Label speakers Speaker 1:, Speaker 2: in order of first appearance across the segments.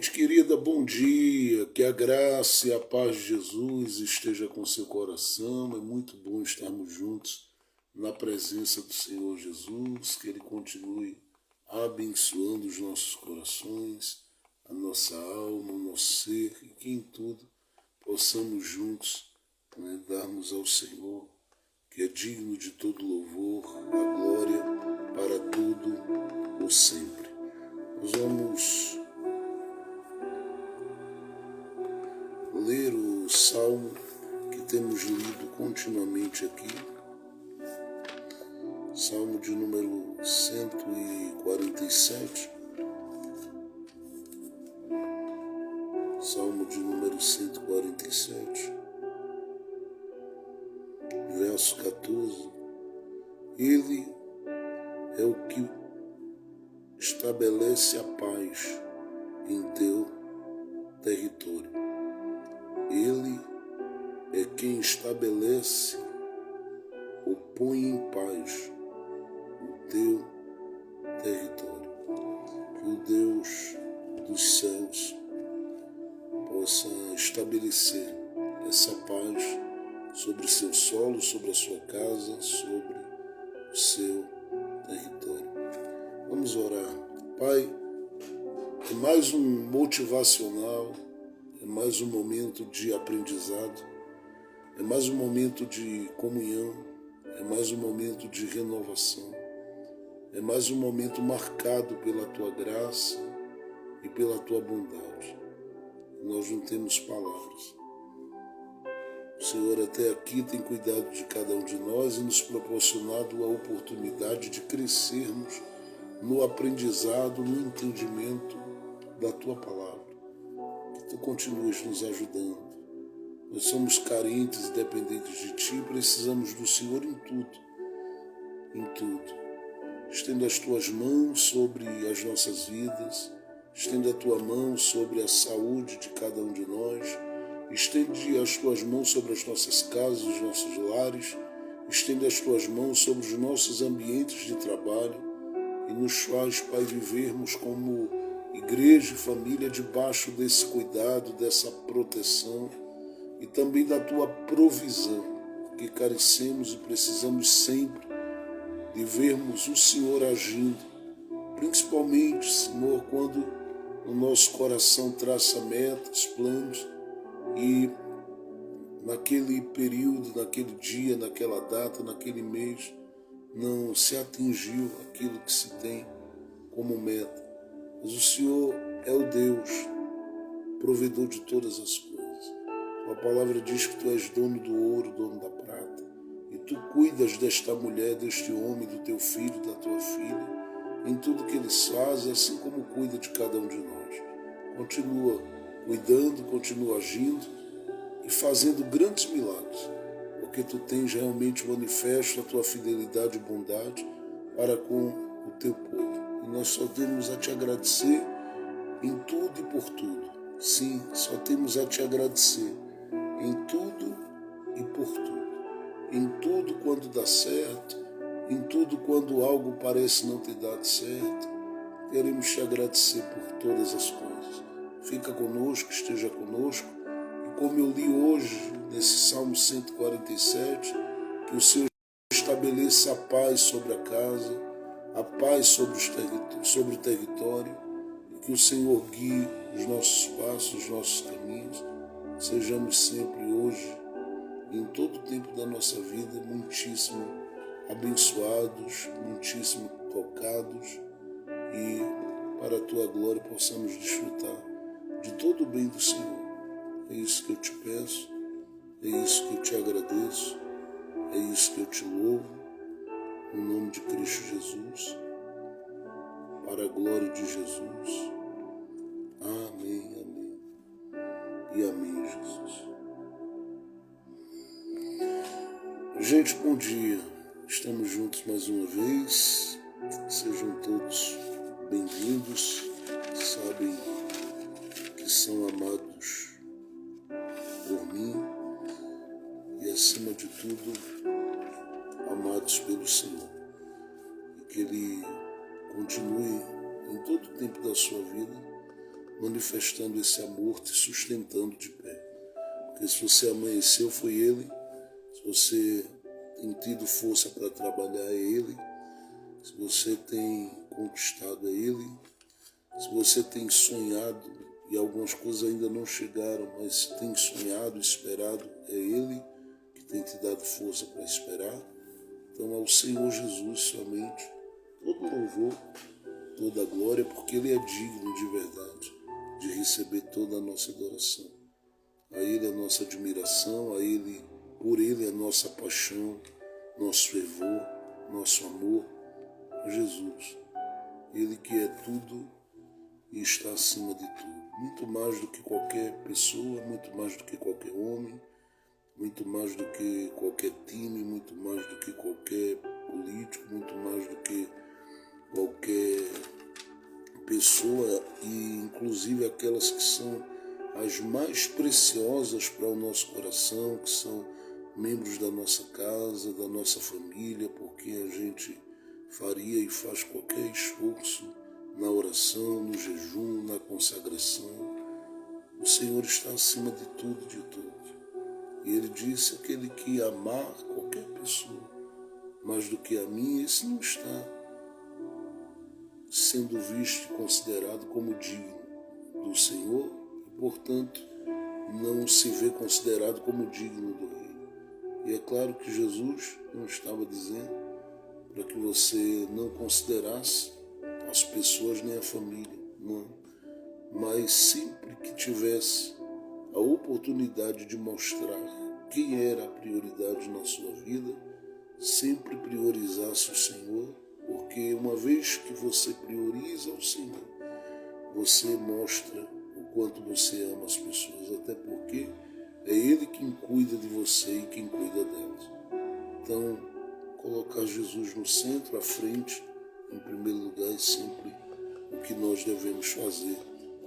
Speaker 1: Querida, bom dia, que a graça e a paz de Jesus esteja com seu coração. É muito bom estarmos juntos na presença do Senhor Jesus, que Ele continue abençoando os nossos corações, a nossa alma, o nosso ser, e que em tudo possamos juntos darmos ao Senhor, que é digno de todo louvor, a glória para tudo ou sempre. Nós vamos ler o salmo que temos lido continuamente aqui, salmo de número 147, salmo de número 147, verso 14. Ele é o que estabelece a paz em teu território. Ele é quem estabelece ou põe em paz o teu território. Que o Deus dos céus possa estabelecer essa paz sobre seu solo, sobre a sua casa, sobre o seu território. Vamos orar. Pai, é mais um motivacional, é mais um momento de aprendizado, é mais um momento de comunhão, é mais um momento de renovação, é mais um momento marcado pela Tua graça e pela Tua bondade. Nós não temos palavras. O Senhor até aqui tem cuidado de cada um de nós e nos proporcionado a oportunidade de crescermos no aprendizado, no entendimento da Tua palavra. Que Tu continues nos ajudando. Nós somos carentes e dependentes de Ti, precisamos do Senhor em tudo, em tudo. Estenda as Tuas mãos sobre as nossas vidas, estenda a Tua mão sobre a saúde de cada um de nós, estende as Tuas mãos sobre as nossas casas, os nossos lares, estende as Tuas mãos sobre os nossos ambientes de trabalho e nos faz, Pai, vivermos como igreja e família debaixo desse cuidado, dessa proteção e também da Tua provisão, que carecemos e precisamos sempre de vermos o Senhor agindo, principalmente, Senhor, quando o nosso coração traça metas, planos e naquele período, naquele dia, naquela data, naquele mês, não se atingiu aquilo que se tem como meta. Mas o Senhor é o Deus, provedor de todas as coisas. A palavra diz que Tu és dono do ouro, dono da prata. E Tu cuidas desta mulher, deste homem, do Teu filho, da Tua filha, em tudo que eles fazem, assim como cuida de cada um de nós. Continua cuidando, continua agindo e fazendo grandes milagres, porque Tu tens realmente manifesto a Tua fidelidade e bondade para com o Teu povo. E nós só temos a Te agradecer em tudo e por tudo. Sim, só temos a Te agradecer em tudo e por tudo. Em tudo quando dá certo, em tudo quando algo parece não ter dado certo. Queremos Te agradecer por todas as coisas. Fica conosco, esteja conosco. E como eu li hoje, nesse Salmo 147, que o Senhor estabeleça a paz sobre a casa, a paz sobre o território, e que o Senhor guie os nossos passos, os nossos caminhos. Sejamos sempre hoje, em todo o tempo da nossa vida, muitíssimo abençoados, muitíssimo tocados e para a Tua glória possamos desfrutar de todo o bem do Senhor. É isso que eu Te peço, é isso que eu Te agradeço, é isso que eu Te louvo, no nome de Cristo Jesus, para a glória de Jesus. Amém, amém e amém, Jesus. Gente, bom dia. Estamos juntos mais uma vez. Sejam todos bem-vindos. Sabem que são amados por mim e, acima de tudo, amados pelo Senhor. E que Ele continue em todo o tempo da sua vida manifestando esse amor, te sustentando de pé. Porque se você amanheceu, foi Ele. Se você tem tido força para trabalhar, é Ele. Se você tem conquistado, é Ele. Se você tem sonhado e algumas coisas ainda não chegaram, mas tem sonhado, esperado, é Ele que tem te dado força para esperar. Então, ao Senhor Jesus somente todo louvor, toda glória, porque Ele é digno de verdade de receber toda a nossa adoração. A Ele a nossa admiração, a Ele, por Ele a nossa paixão, nosso fervor, nosso amor a Jesus. Ele que é tudo e está acima de tudo. Muito mais do que qualquer pessoa, muito mais do que qualquer homem, muito mais do que qualquer time, muito mais do que qualquer político, muito mais do que qualquer pessoa, e inclusive aquelas que são as mais preciosas para o nosso coração, que são membros da nossa casa, da nossa família, porque a gente faria e faz qualquer esforço na oração, no jejum, na consagração. O Senhor está acima de tudo e de todos. E Ele disse: aquele que amar qualquer pessoa mais do que a mim, esse não está sendo visto e considerado como digno do Senhor e, portanto, não se vê considerado como digno do Rei. E é claro que Jesus não estava dizendo para que você não considerasse as pessoas nem a família, não. Mas sempre que tivesse a oportunidade de mostrar quem era a prioridade na sua vida, sempre priorizasse o Senhor, porque uma vez que você prioriza o Senhor, você mostra o quanto você ama as pessoas, até porque é Ele quem cuida de você e quem cuida delas. Então, colocar Jesus no centro, à frente, em primeiro lugar, é sempre o que nós devemos fazer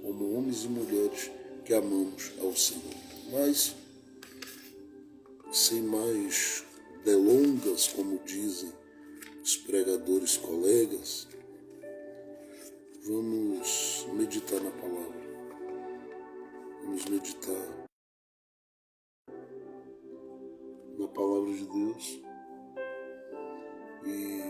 Speaker 1: como homens e mulheres que amamos ao Senhor. Mas, sem mais delongas, como dizem os pregadores colegas, vamos meditar na palavra. Vamos meditar na palavra de Deus e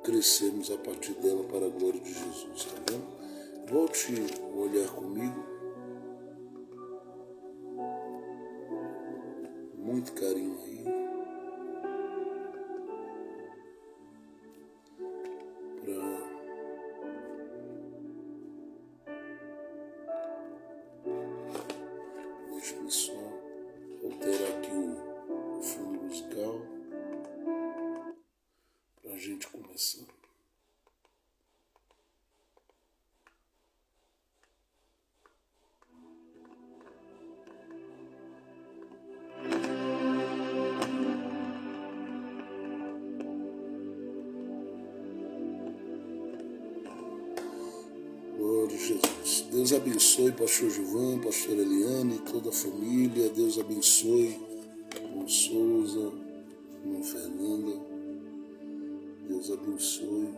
Speaker 1: crescermos a partir dela para a glória de Jesus, tá bom? Volte a olhar comigo, muito carinho aí, deixa-me só alterar aqui o fundo musical para a gente começar. Glória a Jesus. Deus abençoe pastor Gilvan, pastor Eliane, toda a família. Deus abençoe irmão Souza, irmã Fernanda. Deus abençoe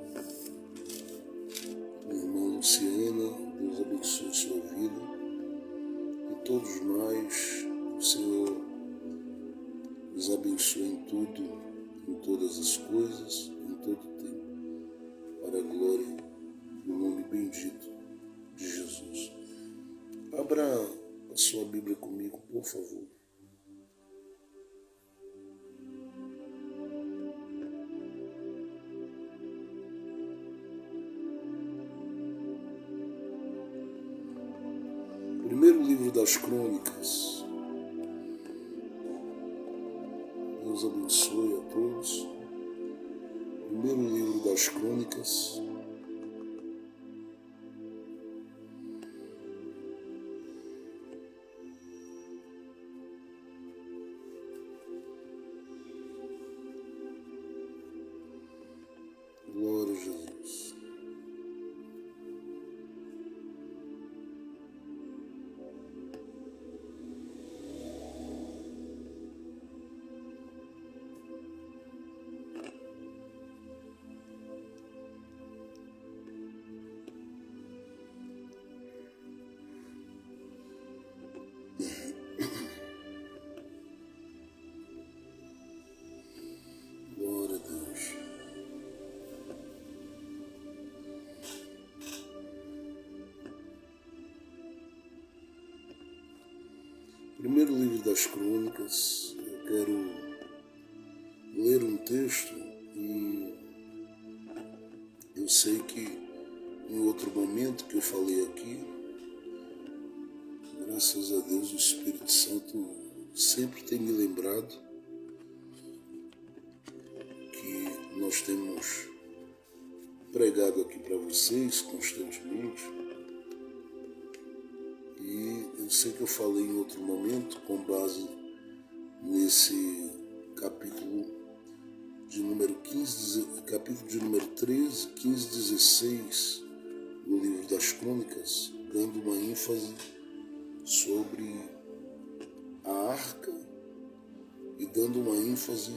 Speaker 1: minha irmã Luciana. Deus abençoe sua vida. E todos nós, o Senhor nos abençoe em tudo, em todas as coisas, em todo o tempo, para a glória do nome bendito de Jesus. Abra a sua Bíblia comigo, por favor. Primeiro livro das Crônicas. Deus abençoe a todos. Primeiro livro das Crônicas. Glória a Jesus. Primeiro livro das Crônicas, eu quero ler um texto e eu sei que em outro momento que eu falei aqui, graças a Deus o Espírito Santo sempre tem me lembrado que nós temos pregado aqui para vocês constantemente. E eu sei que eu falei em outro momento, com base nesse capítulo de número 13, 15, 16 do livro das Crônicas, dando uma ênfase sobre a arca e dando uma ênfase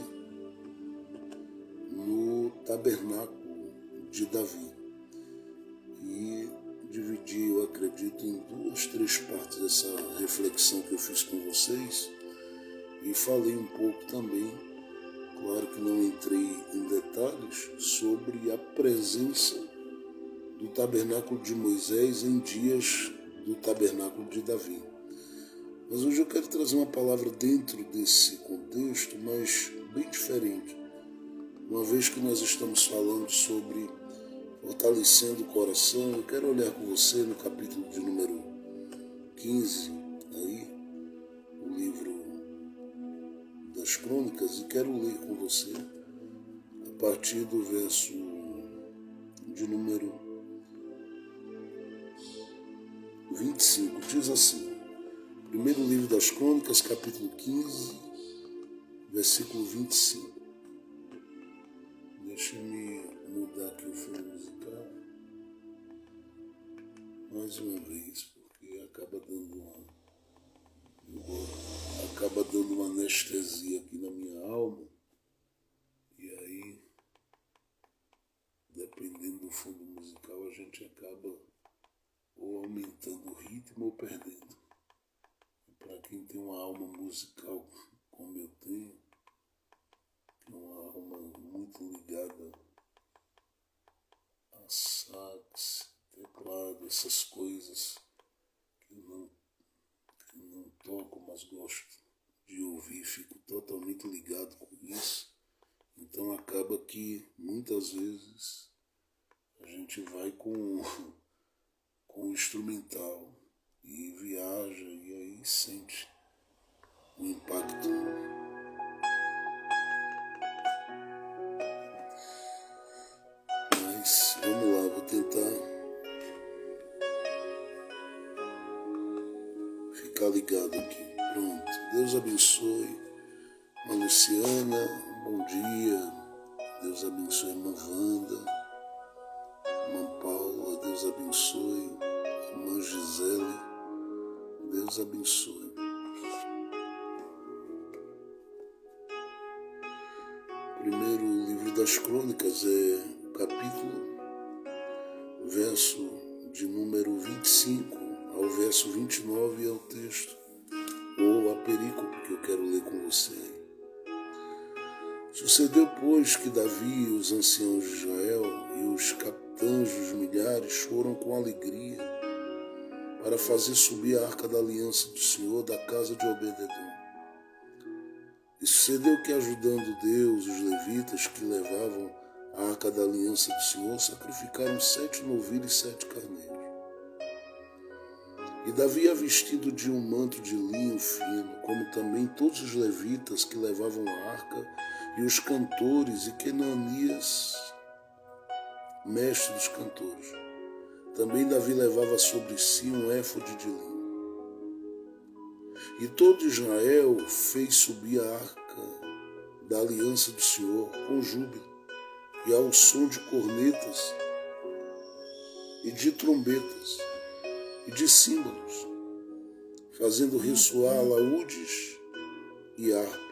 Speaker 1: no tabernáculo de Davi. E dividi, eu acredito, em 2, 3 partes dessa reflexão que eu fiz com vocês e falei um pouco também, claro que não entrei em detalhes, sobre a presença do tabernáculo de Moisés em dias do tabernáculo de Davi. Mas hoje eu quero trazer uma palavra dentro desse contexto, mas bem diferente, uma vez que nós estamos falando sobre fortalecendo o coração. Eu quero olhar com você no capítulo de número 15, aí, o livro das Crônicas, e quero ler com você a partir do verso de número 25. Diz assim, primeiro livro das Crônicas, capítulo 15, versículo 25. Deixa-me mudar aqui o fundo musical mais uma vez, porque acaba dando uma anestesia aqui na minha alma, e aí, dependendo do fundo musical, a gente acaba ou aumentando o ritmo ou perdendo. Para quem tem uma alma musical como eu tenho, uma alma muito ligada a sax, teclado, essas coisas que eu não toco, mas gosto de ouvir, fico totalmente ligado com isso. Então acaba que muitas vezes a gente vai com o instrumental e viaja e aí sente o impacto. Mas vamos lá, vou tentar ficar ligado aqui. Pronto. Deus abençoe a Luciana, bom dia. Deus abençoe a irmã Wanda, irmã Paula, Deus abençoe a irmã Gisele, Deus abençoe. Primeiro livro das Crônicas é o capítulo, verso de número 25 ao verso 29 é o texto, ou a perícope que eu quero ler com você. Sucedeu, pois, que Davi e os anciãos de Israel e os capitães dos milhares foram com alegria para fazer subir a arca da aliança do Senhor da casa de Obed-edom. E sucedeu que, ajudando Deus, os levitas que levavam a arca da aliança do Senhor sacrificaram 7 novilhos e 7 carneiros. E Davi, vestido de um manto de linho fino, como também todos os levitas que levavam a arca, e os cantores, e Quenanias, mestre dos cantores. Também Davi levava sobre si um éfode de linho. E todo Israel fez subir a arca da aliança do Senhor com júbilo, e ao som de cornetas, e de trombetas, e de símbolos, fazendo ressoar alaúdes e harpa.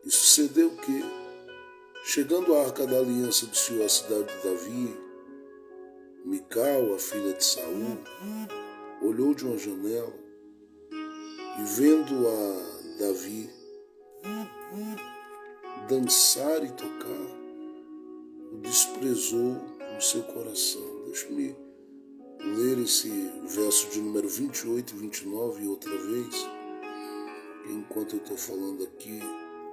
Speaker 1: E sucedeu que, chegando a arca da aliança do Senhor à cidade de Davi, Mical, a filha de Saul, olhou de uma janela e, vendo a Davi dançar e tocar, o desprezou no seu coração. Deixe-me ler esse verso de número 28 e 29, outra vez. Enquanto eu estou falando aqui,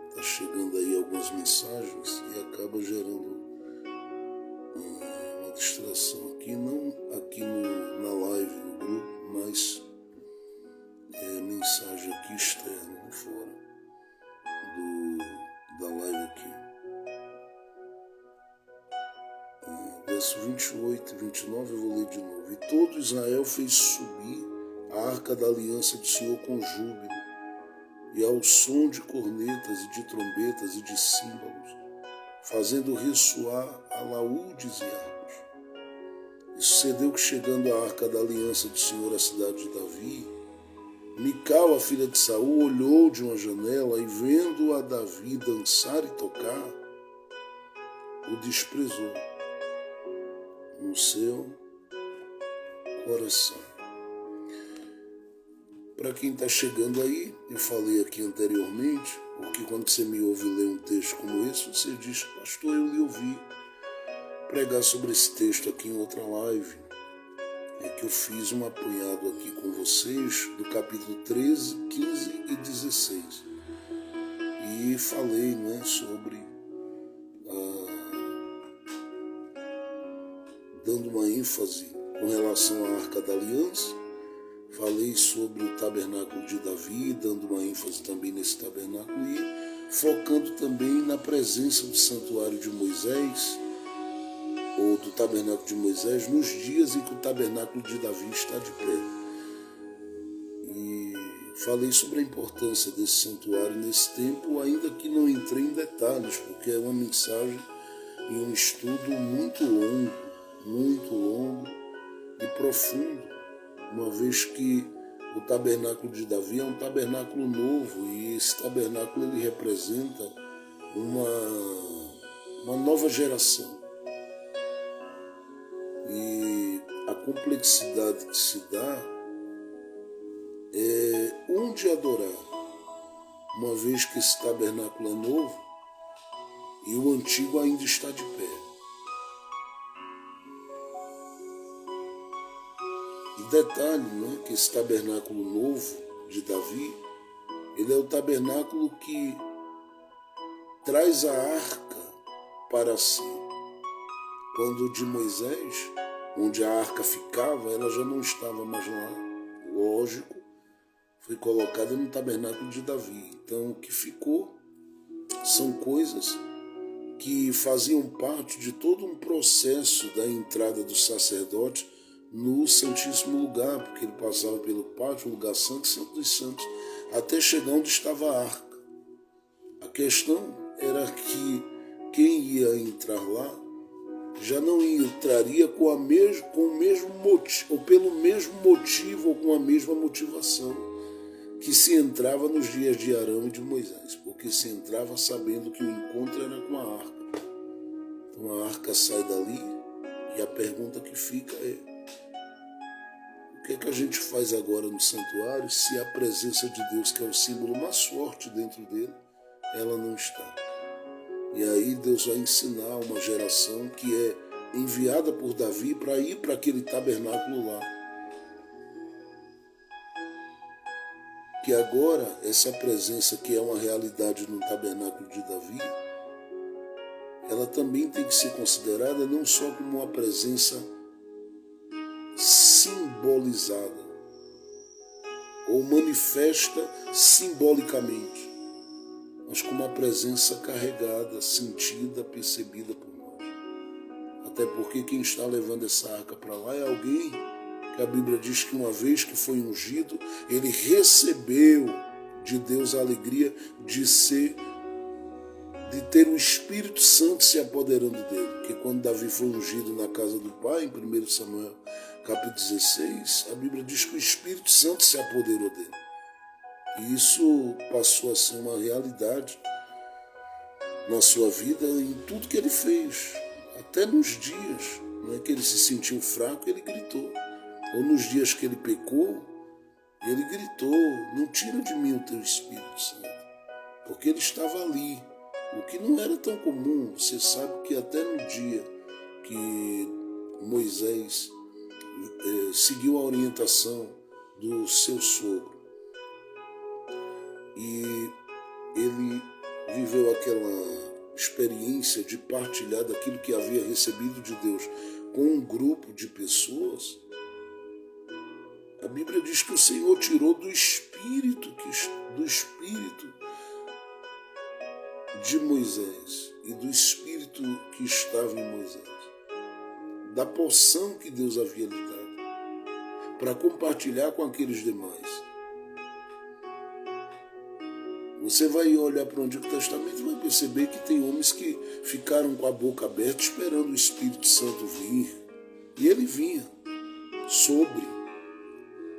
Speaker 1: está chegando aí algumas mensagens e acaba gerando uma distração aqui, não aqui na live, no grupo, mas mensagem aqui externa, fora da live aqui. Verso 28 e 29 eu vou ler de novo. E todo Israel fez subir a arca da aliança do Senhor com júbilo, e ao som de cornetas e de trombetas e de símbolos, fazendo ressoar alaúdes e harpas. E sucedeu que, chegando à arca da aliança do Senhor à cidade de Davi, Mical, a filha de Saul, olhou de uma janela e, vendo a Davi dançar e tocar, o desprezou no seu coração. Para quem está chegando aí, eu falei aqui anteriormente, porque quando você me ouve ler um texto como esse, você diz: pastor, eu lhe ouvi pregar sobre esse texto aqui em outra live, que eu fiz um apanhado aqui com vocês do capítulo 13, 15 e 16. E falei, sobre dando uma ênfase com relação à Arca da Aliança. Falei sobre o tabernáculo de Davi, dando uma ênfase também nesse tabernáculo e focando também na presença do santuário de Moisés, ou do tabernáculo de Moisés, nos dias em que o tabernáculo de Davi está de pé. E falei sobre a importância desse santuário nesse tempo, ainda que não entrei em detalhes, porque é uma mensagem e um estudo muito longo e profundo, uma vez que o tabernáculo de Davi é um tabernáculo novo, e esse tabernáculo ele representa uma nova geração. E a complexidade que se dá é onde adorar, uma vez que esse tabernáculo é novo e o antigo ainda está de pé. E detalhe, que esse tabernáculo novo de Davi, ele é o tabernáculo que traz a arca para si. Quando o de Moisés, onde a arca ficava, ela já não estava mais lá. Lógico, foi colocada no tabernáculo de Davi. Então, o que ficou são coisas que faziam parte de todo um processo da entrada do sacerdote no Santíssimo Lugar, porque ele passava pelo pátio, o lugar santo, Santo dos Santos, até chegar onde estava a arca. A questão era que quem ia entrar lá já não entraria com o mesmo motivo, ou pelo mesmo motivo, ou com a mesma motivação que se entrava nos dias de Arão e de Moisés, porque se entrava sabendo que o encontro era com a arca. Então a arca sai dali e a pergunta que fica é: o que a gente faz agora no santuário se a presença de Deus, que é o símbolo mais forte dentro dele, ela não está? E aí Deus vai ensinar uma geração que é enviada por Davi para ir para aquele tabernáculo lá. Que agora essa presença, que é uma realidade no tabernáculo de Davi, ela também tem que ser considerada não só como uma presença simbolizada ou manifesta simbolicamente, mas com uma presença carregada, sentida, percebida por nós. Até porque quem está levando essa arca para lá é alguém que a Bíblia diz que uma vez que foi ungido, ele recebeu de Deus a alegria de ter o Espírito Santo se apoderando dele. Porque quando Davi foi ungido na casa do Pai, em 1 Samuel capítulo 16, a Bíblia diz que o Espírito Santo se apoderou dele. E isso passou a ser uma realidade na sua vida, em tudo que ele fez. Até nos dias que ele se sentiu fraco, ele gritou. Ou nos dias que ele pecou, ele gritou: não tira de mim o teu Espírito Santo. Porque ele estava ali. O que não era tão comum. Você sabe que até no dia que Moisés seguiu a orientação do seu sogro e ele viveu aquela experiência de partilhar daquilo que havia recebido de Deus com um grupo de pessoas. A Bíblia diz que o Senhor tirou do espírito de Moisés e do espírito que estava em Moisés, da porção que Deus havia lhe dado, para compartilhar com aqueles demais. Você vai olhar para o Antigo Testamento e vai perceber que tem homens que ficaram com a boca aberta esperando o Espírito Santo vir. E ele vinha sobre,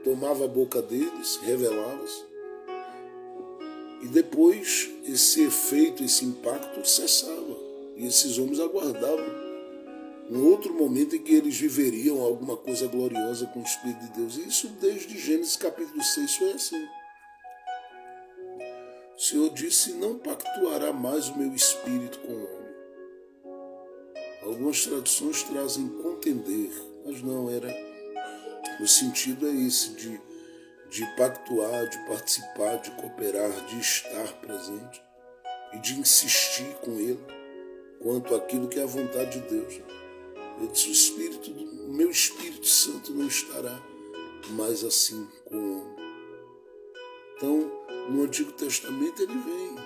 Speaker 1: tomava a boca deles, revelava-os. E depois esse efeito, esse impacto cessava. E esses homens aguardavam um outro momento em que eles viveriam alguma coisa gloriosa com o Espírito de Deus. E isso desde Gênesis capítulo 6 foi assim. O Senhor disse, não pactuará mais o meu espírito com o homem. Algumas traduções trazem contender, mas não era. O sentido é esse de pactuar, de participar, de cooperar, de estar presente e de insistir com Ele quanto àquilo que é a vontade de Deus. Ele disse, o meu Espírito Santo não estará mais assim com o homem. Então, no Antigo Testamento ele vem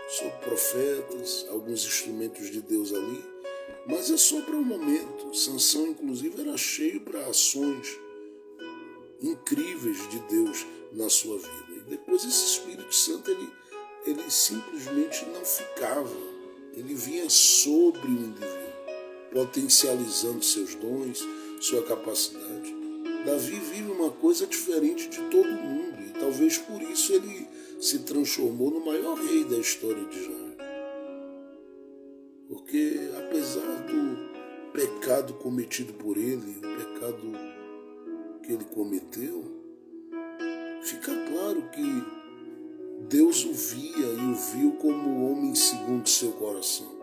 Speaker 1: sobre profetas, alguns instrumentos de Deus ali, mas é só para um momento. Sansão, inclusive, era cheio para ações incríveis de Deus na sua vida. E depois esse Espírito Santo, ele simplesmente não ficava. Ele vinha sobre o indivíduo, potencializando seus dons, sua capacidade. Davi vive uma coisa diferente de todo mundo e talvez por isso ele se transformou no maior rei da história de Israel. Porque apesar do pecado cometido por ele, o pecado que ele cometeu, fica claro que Deus o via e o viu como homem segundo seu coração.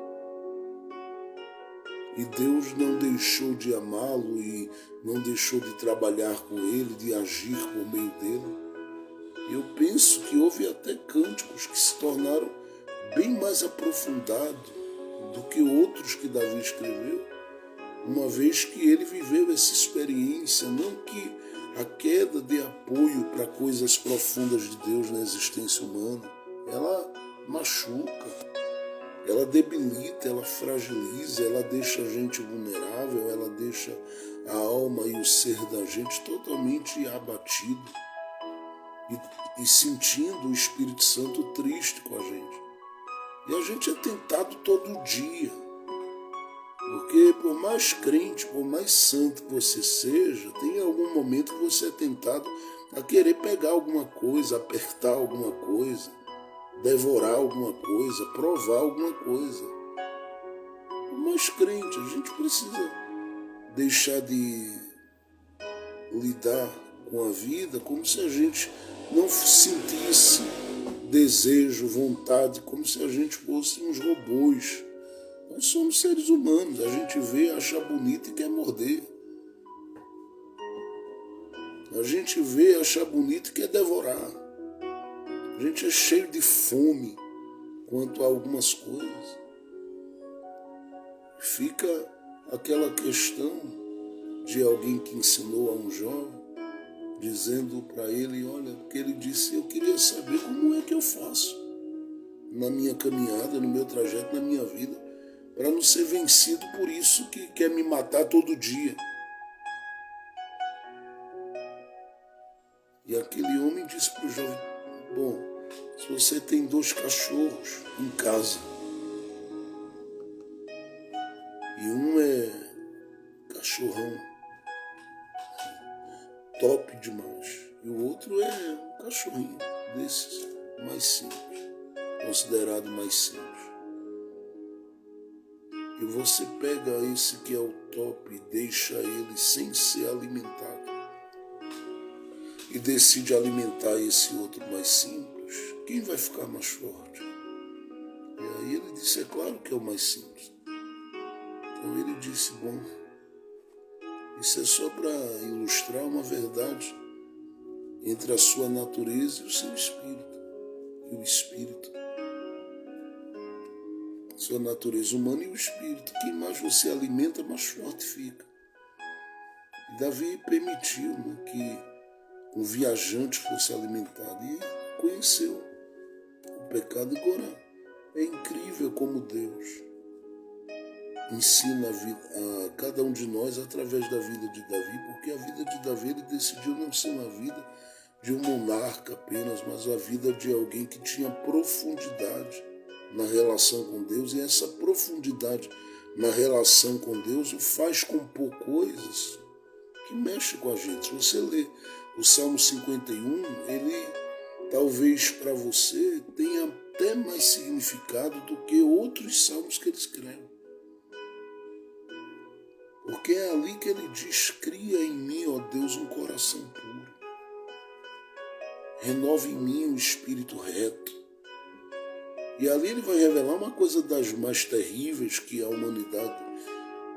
Speaker 1: E Deus não deixou de amá-lo e não deixou de trabalhar com ele, de agir por meio dele. Eu penso que houve até cânticos que se tornaram bem mais aprofundados do que outros que Davi escreveu, uma vez que ele viveu essa experiência, não que a queda dê apoio para coisas profundas de Deus na existência humana. Ela machuca, ela debilita, ela fragiliza, ela deixa a gente vulnerável, ela deixa a alma e o ser da gente totalmente abatido e sentindo o Espírito Santo triste com a gente. E a gente é tentado todo dia, porque por mais crente, por mais santo que você seja, tem algum momento que você é tentado a querer pegar alguma coisa, apertar alguma coisa, devorar alguma coisa, provar alguma coisa. Por mais crente, a gente precisa deixar de lidar com a vida como se a gente não sentisse desejo, vontade, como se a gente fosse uns robôs. Nós somos seres humanos, a gente vê, acha bonito e quer morder. A gente vê, acha bonito e quer devorar. A gente é cheio de fome quanto a algumas coisas. Fica aquela questão de alguém que ensinou a um jovem, dizendo para ele, olha, porque ele disse, eu queria saber como é que eu faço na minha caminhada, no meu trajeto, na minha vida, para não ser vencido por isso que quer me matar todo dia. E aquele homem disse para o jovem, bom, se você tem 2 cachorros em casa, e um é cachorrão, top demais, e o outro é um cachorrinho desses, mais simples, considerado mais simples. E você pega esse que é o top e deixa ele sem ser alimentado, e decide alimentar esse outro mais simples, quem vai ficar mais forte? E aí ele disse, é claro que é o mais simples. Então ele disse, bom, Isso é só para ilustrar uma verdade entre a sua natureza e o seu espírito. E o espírito, sua natureza humana e o espírito. Quem mais você alimenta, mais forte fica. E Davi permitiu, que um viajante fosse alimentado e conheceu o pecado de Corá. É incrível como Deus ensina a cada um de nós através da vida de Davi, porque a vida de Davi, ele decidiu não ser uma vida de um monarca apenas, mas a vida de alguém que tinha profundidade na relação com Deus, e essa profundidade na relação com Deus o faz compor coisas que mexem com a gente. Se você lê o Salmo 51, ele talvez para você tenha até mais significado do que outros salmos que ele escreve. Porque é ali que ele diz: cria em mim, ó Deus, um coração puro. Renova em mim um espírito reto. E ali ele vai revelar uma coisa das mais terríveis que a humanidade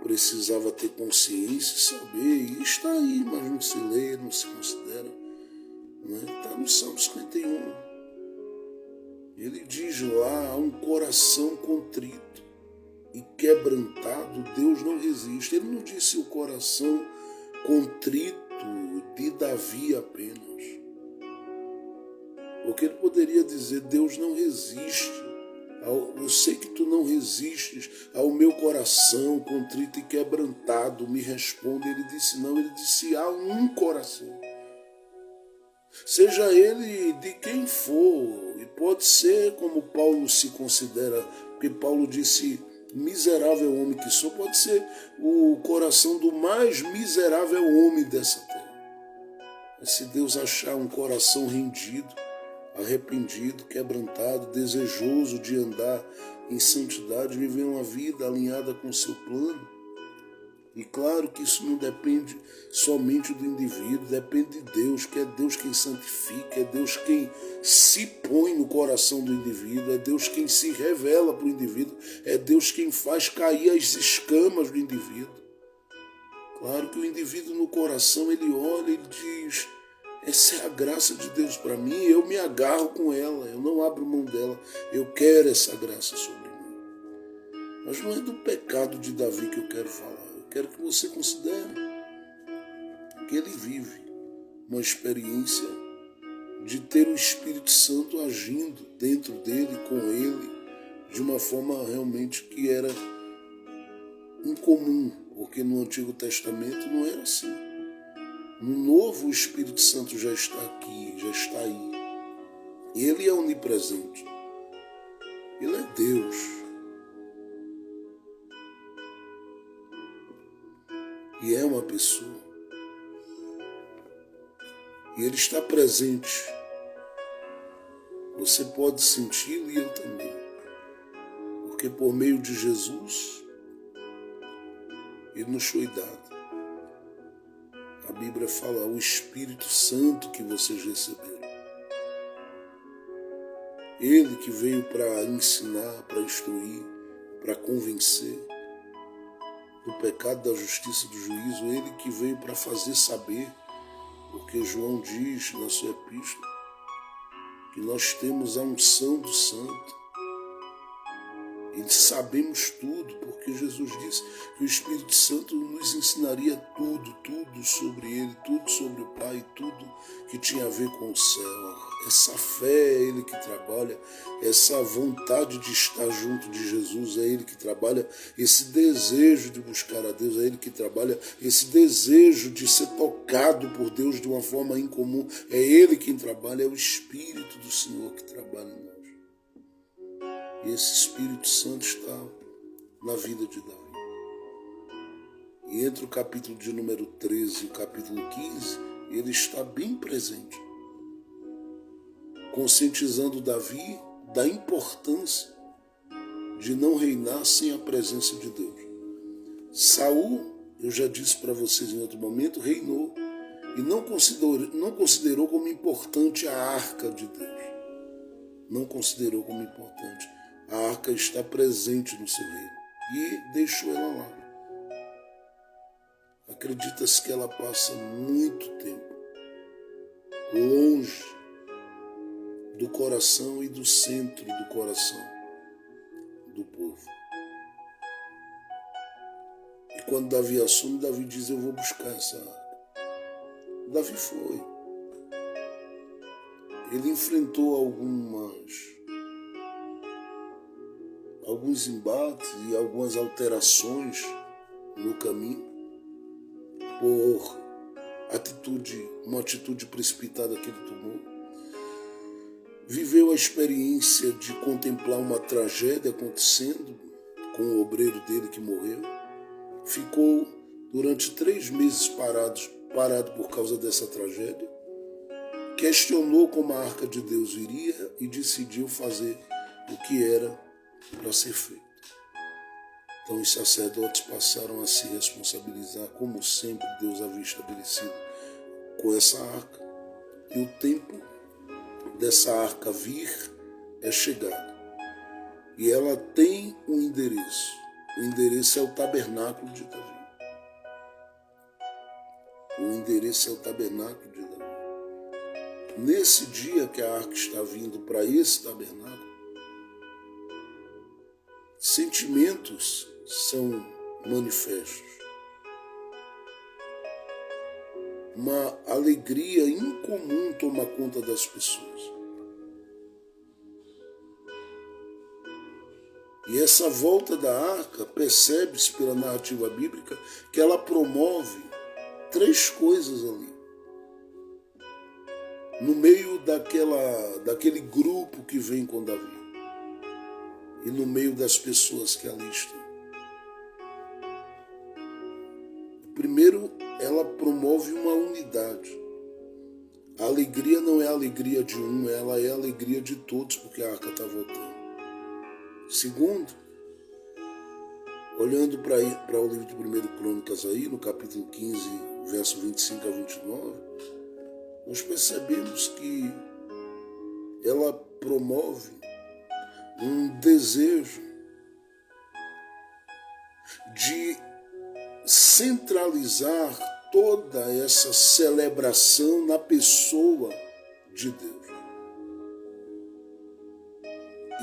Speaker 1: precisava ter consciência e saber. E está aí, mas não se lê, não se considera. Está no Salmo 51. Ele diz lá: um coração contrito e quebrantado, Deus não resiste. Ele não disse o coração contrito de Davi apenas. Porque ele poderia dizer: Deus não resiste. Eu sei que tu não resistes ao meu coração contrito e quebrantado. Me responde. Ele disse não, ele disse: há um coração. Seja ele de quem for, e pode ser como Paulo se considera, porque Paulo disse: miserável homem que sou, pode ser o coração do mais miserável homem dessa terra. Mas se Deus achar um coração rendido, arrependido, quebrantado, desejoso de andar em santidade, viver uma vida alinhada com o seu plano. E claro que isso não depende somente do indivíduo, depende de Deus, que é Deus quem santifica, é Deus quem se põe no coração do indivíduo, é Deus quem se revela para o indivíduo, é Deus quem faz cair as escamas do indivíduo. Claro que o indivíduo no coração, ele olha e diz: essa é a graça de Deus para mim, eu me agarro com ela, eu não abro mão dela, eu quero essa graça sobre mim. Mas não é do pecado de Davi que eu quero falar, eu quero que você considere que ele vive uma experiência de ter o Espírito Santo agindo dentro dele, com ele, de uma forma realmente que era incomum, porque no Antigo Testamento não era assim. No Novo, o Espírito Santo já está aqui, já está aí. Ele é onipresente. Ele é Deus. E é uma pessoa. E ele está presente. Você pode senti-lo e eu também. Porque por meio de Jesus, ele nos foi dado. A Bíblia fala: o Espírito Santo que vocês receberam. Ele que veio para ensinar, para instruir, para convencer do pecado, da justiça e do juízo. Ele que veio para fazer saber, porque João diz na sua epístola que nós temos a unção do Santo. E sabemos tudo, porque Jesus disse que o Espírito Santo nos ensinaria tudo sobre Ele, tudo sobre o Pai, tudo que tinha a ver com o céu. Essa fé é Ele que trabalha, essa vontade de estar junto de Jesus é Ele que trabalha, esse desejo de buscar a Deus é Ele que trabalha, esse desejo de ser tocado por Deus de uma forma incomum é Ele quem trabalha, é o Espírito do Senhor que trabalha em nós. E esse Espírito Santo está na vida de Davi. E entre o capítulo de número 13 e o capítulo 15, ele está bem presente, conscientizando Davi da importância de não reinar sem a presença de Deus. Saul, eu já disse para vocês em outro momento, reinou e não considerou como importante a arca de Deus. Não considerou como importante. A arca está presente no seu reino e deixou ela lá. acredita-se que ela passa muito tempo longe do coração e do centro do coração do povo. E quando Davi assume, Davi diz: eu vou buscar essa arca. Davi foi. Ele enfrentou alguns embates e algumas alterações no caminho por uma atitude precipitada que ele tomou. Viveu a experiência de contemplar uma tragédia acontecendo com o obreiro dele que morreu. Ficou durante 3 meses parado por causa dessa tragédia. Questionou como a arca de Deus viria e decidiu fazer o que era para ser feito. Então os sacerdotes passaram a se responsabilizar, como sempre Deus havia estabelecido, com essa arca. E o tempo dessa arca vir é chegado. E ela tem um endereço. O endereço é o tabernáculo de Davi. O endereço é o tabernáculo de Davi. Nesse dia que a arca está vindo para esse tabernáculo, sentimentos são manifestos. Uma alegria incomum toma conta das pessoas. E essa volta da arca, percebe-se pela narrativa bíblica que ela promove 3 coisas ali. No meio daquele grupo que vem com Davi. E no meio das pessoas que ali estão. Primeiro, ela promove uma unidade. A alegria não é a alegria de um, ela é a alegria de todos, porque a arca está voltando. Segundo, olhando para o livro de 1 Crônicas aí, no capítulo 15, verso 25 a 29, nós percebemos que ela promove um desejo de centralizar toda essa celebração na pessoa de Deus.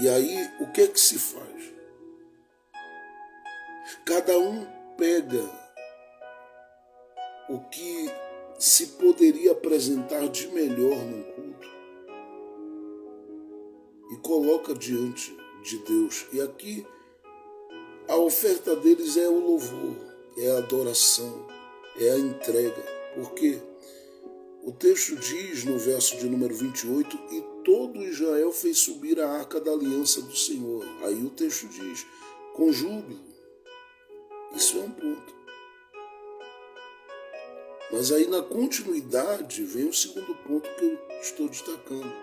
Speaker 1: E aí, o que é que se faz? Cada um pega o que se poderia apresentar de melhor num culto e coloca diante de Deus. E aqui a oferta deles é o louvor, é a adoração, é a entrega. Porque o texto diz no verso de número 28, e todo Israel fez subir a arca da aliança do Senhor. Aí o texto diz, com júbilo. Isso é um ponto. Mas aí na continuidade vem o segundo ponto que eu estou destacando.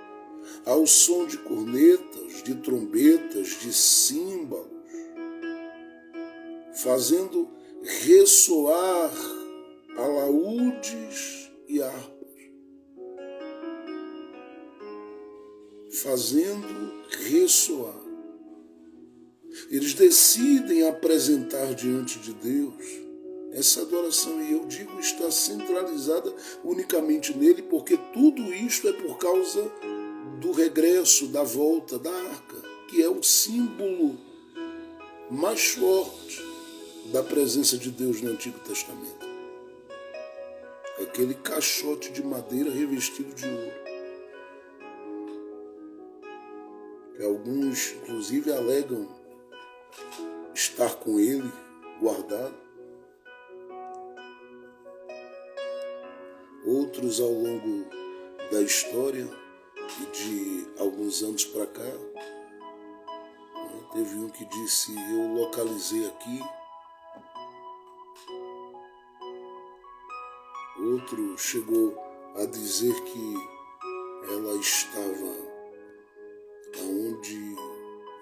Speaker 1: Ao som de cornetas, de trombetas, de símbolos, fazendo ressoar alaúdes e harpas. Fazendo ressoar. Eles decidem apresentar diante de Deus essa adoração, e eu digo, está centralizada unicamente nele, porque tudo isto é por causa do regresso, da volta da arca, que é o símbolo mais forte da presença de Deus no Antigo Testamento. Aquele caixote de madeira revestido de ouro. Que alguns, inclusive, alegam estar com ele guardado. Outros, ao longo da história e de alguns anos para cá, teve um que disse, eu localizei aqui. Outro chegou a dizer que ela estava aonde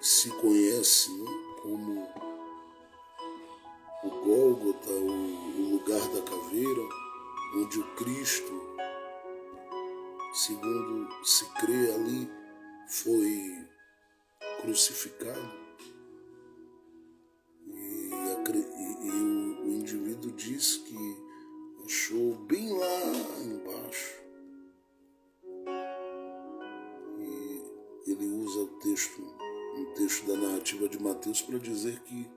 Speaker 1: se conhece, né, como o Gólgota, o lugar da caveira, onde o Cristo, segundo se crê ali, foi crucificado. E o indivíduo diz que achou bem lá embaixo. E ele usa um texto da narrativa de Mateus para dizer que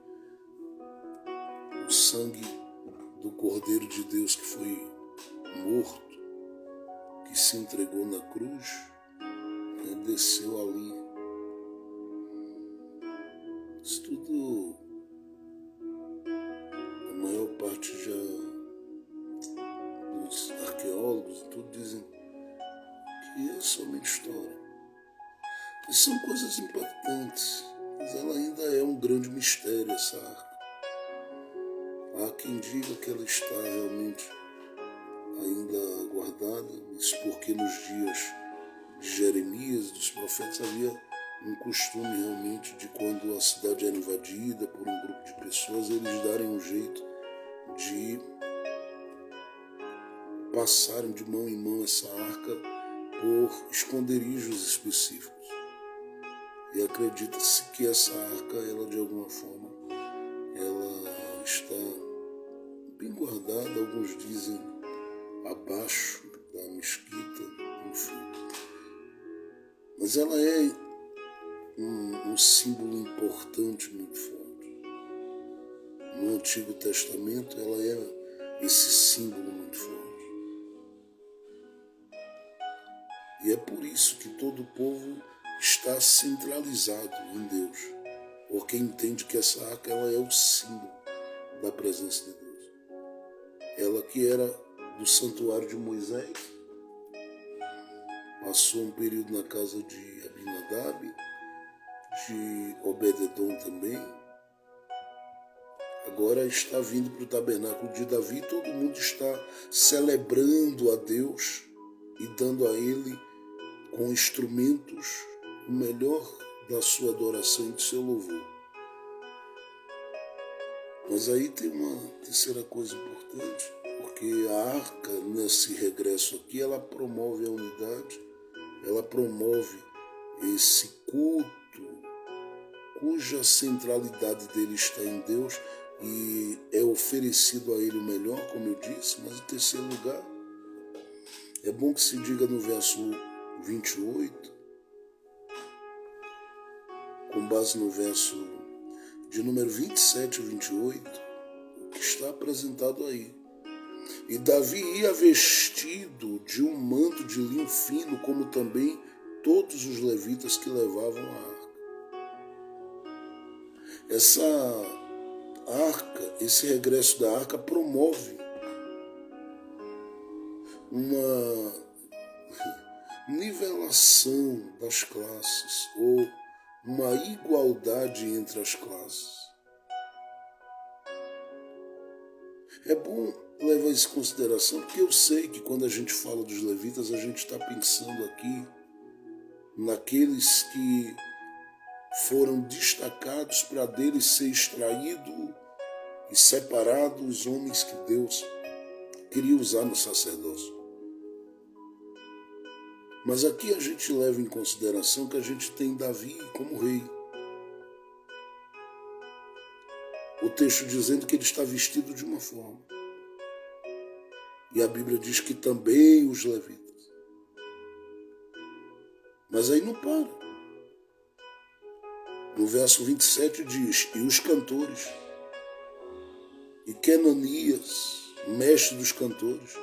Speaker 1: o sangue do Cordeiro de Deus que foi morto, que se entregou na cruz, desceu ali. Isso tudo, a maior parte dos arqueólogos, tudo dizem que é somente história. E são coisas impactantes, mas ela ainda é um grande mistério, essa arca. Há quem diga que ela está realmente ainda guardada, isso porque nos dias de Jeremias, dos profetas, havia um costume realmente de quando a cidade era invadida por um grupo de pessoas, eles darem um jeito de passarem de mão em mão essa arca por esconderijos específicos. E acredita-se que essa arca, ela de alguma forma, ela está bem guardada, alguns dizem abaixo da mesquita, enfim. Mas ela é um símbolo importante, muito forte. No Antigo Testamento, ela é esse símbolo muito forte. E é por isso que todo o povo está centralizado em Deus, porque entende que essa arca ela é o símbolo da presença de Deus. Ela que era do santuário de Moisés, passou um período na casa de Abinadab, de Obed-edom também. Agora está vindo para o tabernáculo de Davi, todo mundo está celebrando a Deus e dando a Ele com instrumentos o melhor da sua adoração e do seu louvor. Mas aí tem uma terceira coisa importante, porque a arca, nesse regresso aqui, ela promove a unidade, ela promove esse culto, cuja centralidade dele está em Deus e é oferecido a ele o melhor, como eu disse. Mas em terceiro lugar, é bom que se diga no verso 28, com base no verso de número 27 e 28, o que está apresentado aí. E Davi ia vestido de um manto de linho fino, como também todos os levitas que levavam a arca. Essa arca, esse regresso da arca promove uma nivelação das classes ou uma igualdade entre as classes. É bom levar isso em consideração, porque eu sei que quando a gente fala dos levitas, a gente está pensando aqui naqueles que foram destacados para deles ser extraído e separado os homens que Deus queria usar no sacerdócio. Mas aqui a gente leva em consideração que a gente tem Davi como rei. O texto dizendo que ele está vestido de uma forma. E a Bíblia diz que também os levitas. Mas aí não para. No verso 27 diz, e os cantores, e Quenanias, mestre dos cantores,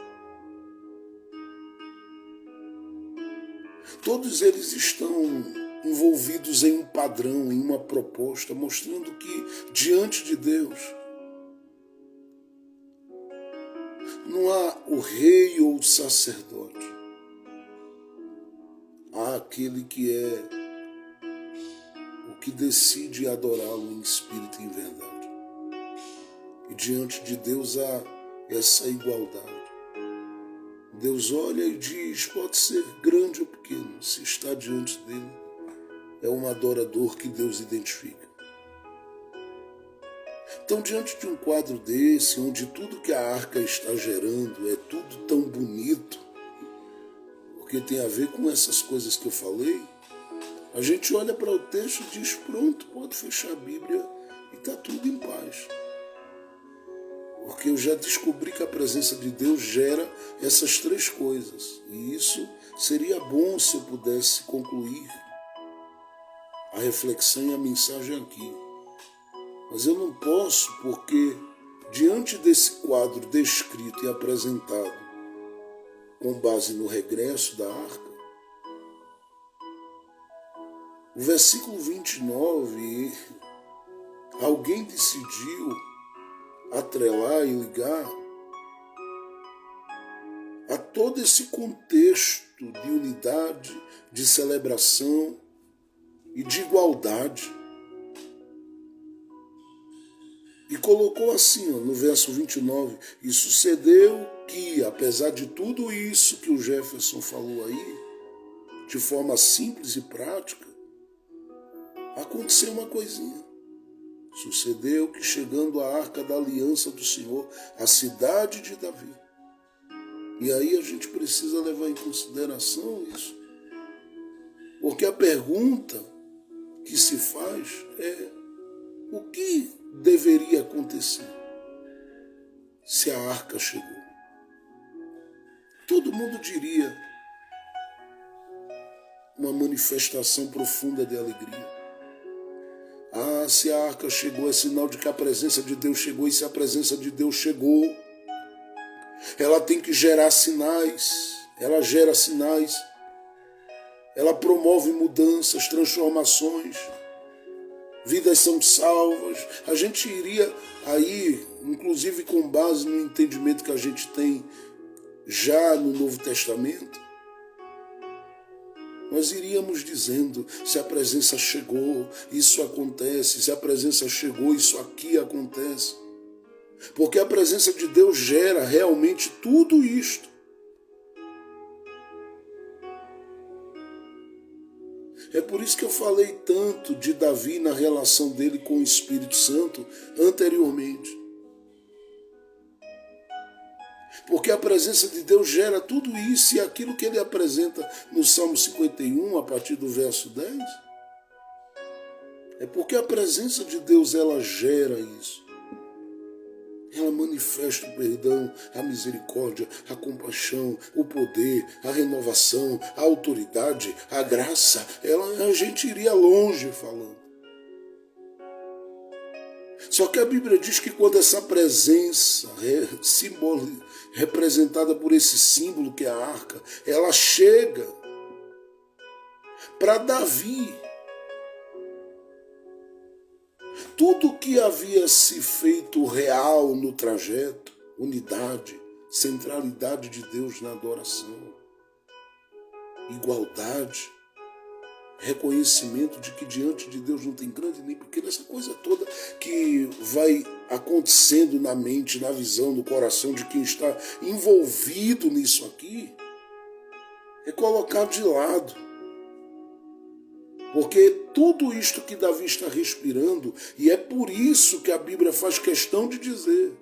Speaker 1: todos eles estão envolvidos em um padrão, em uma proposta, mostrando que diante de Deus não há o rei ou o sacerdote. Há aquele que é o que decide adorá-lo em espírito e em verdade. E diante de Deus há essa igualdade. Deus olha e diz, pode ser grande ou pequeno, se está diante dele, é um adorador que Deus identifica. Então, diante de um quadro desse, onde tudo que a arca está gerando é tudo tão bonito, porque tem a ver com essas coisas que eu falei, a gente olha para o texto e diz, pronto, pode fechar a Bíblia e está tudo em paz. Porque eu já descobri que a presença de Deus gera essas três coisas. E isso seria bom se eu pudesse concluir a reflexão e a mensagem aqui. Mas eu não posso, porque diante desse quadro descrito e apresentado com base no regresso da arca, o versículo 29, alguém decidiu atrelar e ligar a todo esse contexto de unidade, de celebração e de igualdade. E colocou assim, no verso 29, e sucedeu que, apesar de tudo isso que o Jefferson falou aí, de forma simples e prática, aconteceu uma coisinha. Sucedeu que, chegando à arca da aliança do Senhor, a cidade de Davi. E aí a gente precisa levar em consideração isso. Porque a pergunta que se faz é: o que deveria acontecer se a arca chegou? Todo mundo diria uma manifestação profunda de alegria. Ah, se a arca chegou, é sinal de que a presença de Deus chegou. E se a presença de Deus chegou, ela tem que gerar sinais. Ela gera sinais. Ela promove mudanças, transformações. Vidas são salvas. A gente iria aí, inclusive com base no entendimento que a gente tem já no Novo Testamento, nós iríamos dizendo: se a presença chegou, isso acontece. Se a presença chegou, isso aqui acontece. Porque a presença de Deus gera realmente tudo isto. É por isso que eu falei tanto de Davi na relação dele com o Espírito Santo anteriormente. Porque a presença de Deus gera tudo isso, e aquilo que ele apresenta no Salmo 51, a partir do verso 10, é porque a presença de Deus, ela gera isso. Ela manifesta o perdão, a misericórdia, a compaixão, o poder, a renovação, a autoridade, a graça. A gente iria longe falando. Só que a Bíblia diz que quando essa presença representada por esse símbolo que é a arca, ela chega para Davi, tudo que havia se feito real no trajeto, unidade, centralidade de Deus na adoração, igualdade, reconhecimento de que diante de Deus não tem grande nem pequeno, essa coisa toda que vai acontecendo na mente, na visão, no coração de quem está envolvido nisso aqui, é colocado de lado. Porque tudo isto que Davi está respirando, e é por isso que a Bíblia faz questão de dizer.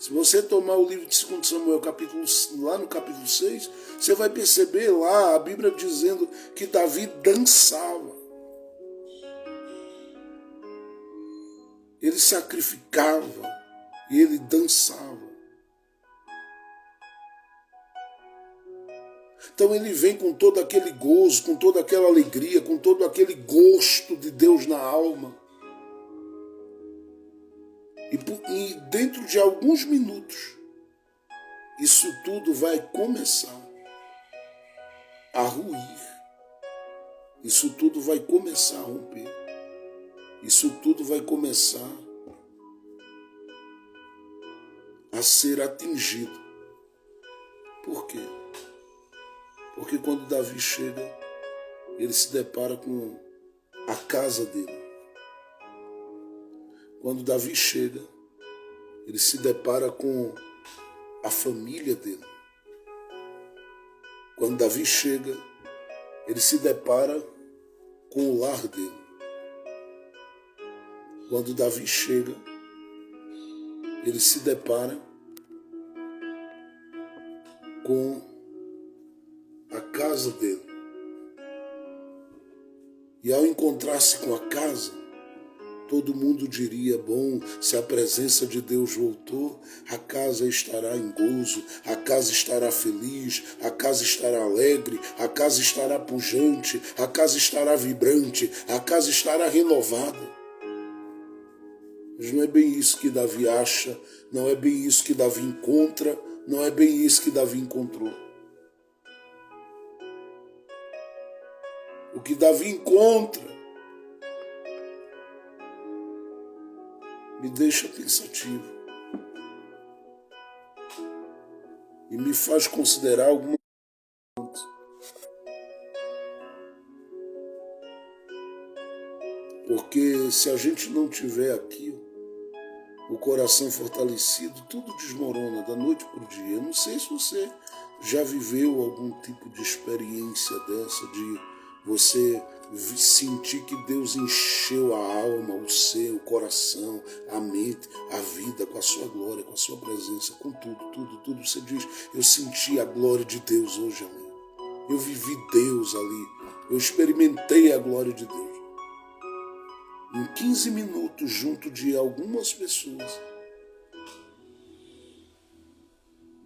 Speaker 1: Se você tomar o livro de 2 Samuel, lá no capítulo 6, você vai perceber lá a Bíblia dizendo que Davi dançava. Ele sacrificava e ele dançava. Então ele vem com todo aquele gozo, com toda aquela alegria, com todo aquele gosto de Deus na alma. E dentro de alguns minutos, isso tudo vai começar a ruir. Isso tudo vai começar a romper. Isso tudo vai começar a ser atingido. Por quê? Porque quando Davi chega, ele se depara com a casa dele. Quando Davi chega, ele se depara com a família dele. Quando Davi chega, ele se depara com o lar dele. Quando Davi chega, ele se depara com a casa dele. E ao encontrar-se com a casa, Todo mundo diria, bom, se a presença de Deus voltou, a casa estará em gozo, a casa estará feliz, a casa estará alegre, a casa estará pujante, a casa estará vibrante, a casa estará renovada. Mas não é bem isso que Davi acha, não é bem isso que Davi encontra, não é bem isso que Davi encontrou. O que Davi encontra me deixa pensativo e me faz considerar algumas coisas. Porque se a gente não tiver aqui o coração fortalecido, tudo desmorona da noite para o dia. Eu não sei se você já viveu algum tipo de experiência dessa, de você sentir que Deus encheu a alma, o ser, o coração, a mente, a vida com a sua glória, com a sua presença, com tudo. Você diz, eu senti a glória de Deus hoje ali. Eu vivi Deus ali. Eu experimentei a glória de Deus. Em 15 minutos, junto de algumas pessoas,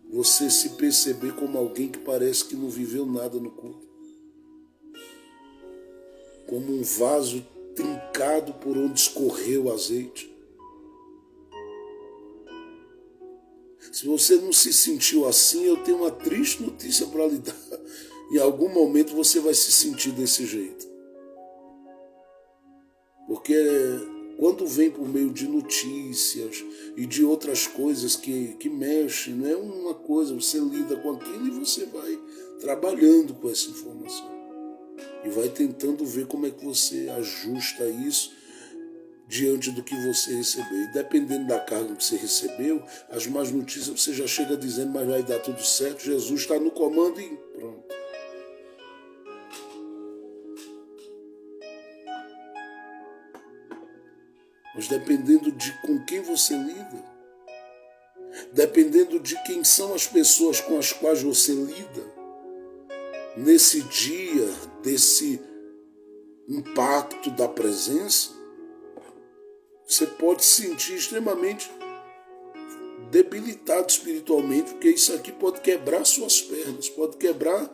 Speaker 1: você se perceber como alguém que parece que não viveu nada no culto. Como um vaso trincado por onde escorreu o azeite. Se você não se sentiu assim, eu tenho uma triste notícia para lhe dar. Em algum momento você vai se sentir desse jeito. Porque quando vem por meio de notícias e de outras coisas que mexem, não é uma coisa, você lida com aquilo e você vai trabalhando com essa informação. E vai tentando ver como é que você ajusta isso diante do que você recebeu. E dependendo da carga que você recebeu, as más notícias você já chega dizendo, mas vai dar tudo certo, Jesus está no comando e pronto. Mas dependendo de com quem você lida, dependendo de quem são as pessoas com as quais você lida, nesse dia desse impacto da presença, você pode se sentir extremamente debilitado espiritualmente, porque isso aqui pode quebrar suas pernas, pode quebrar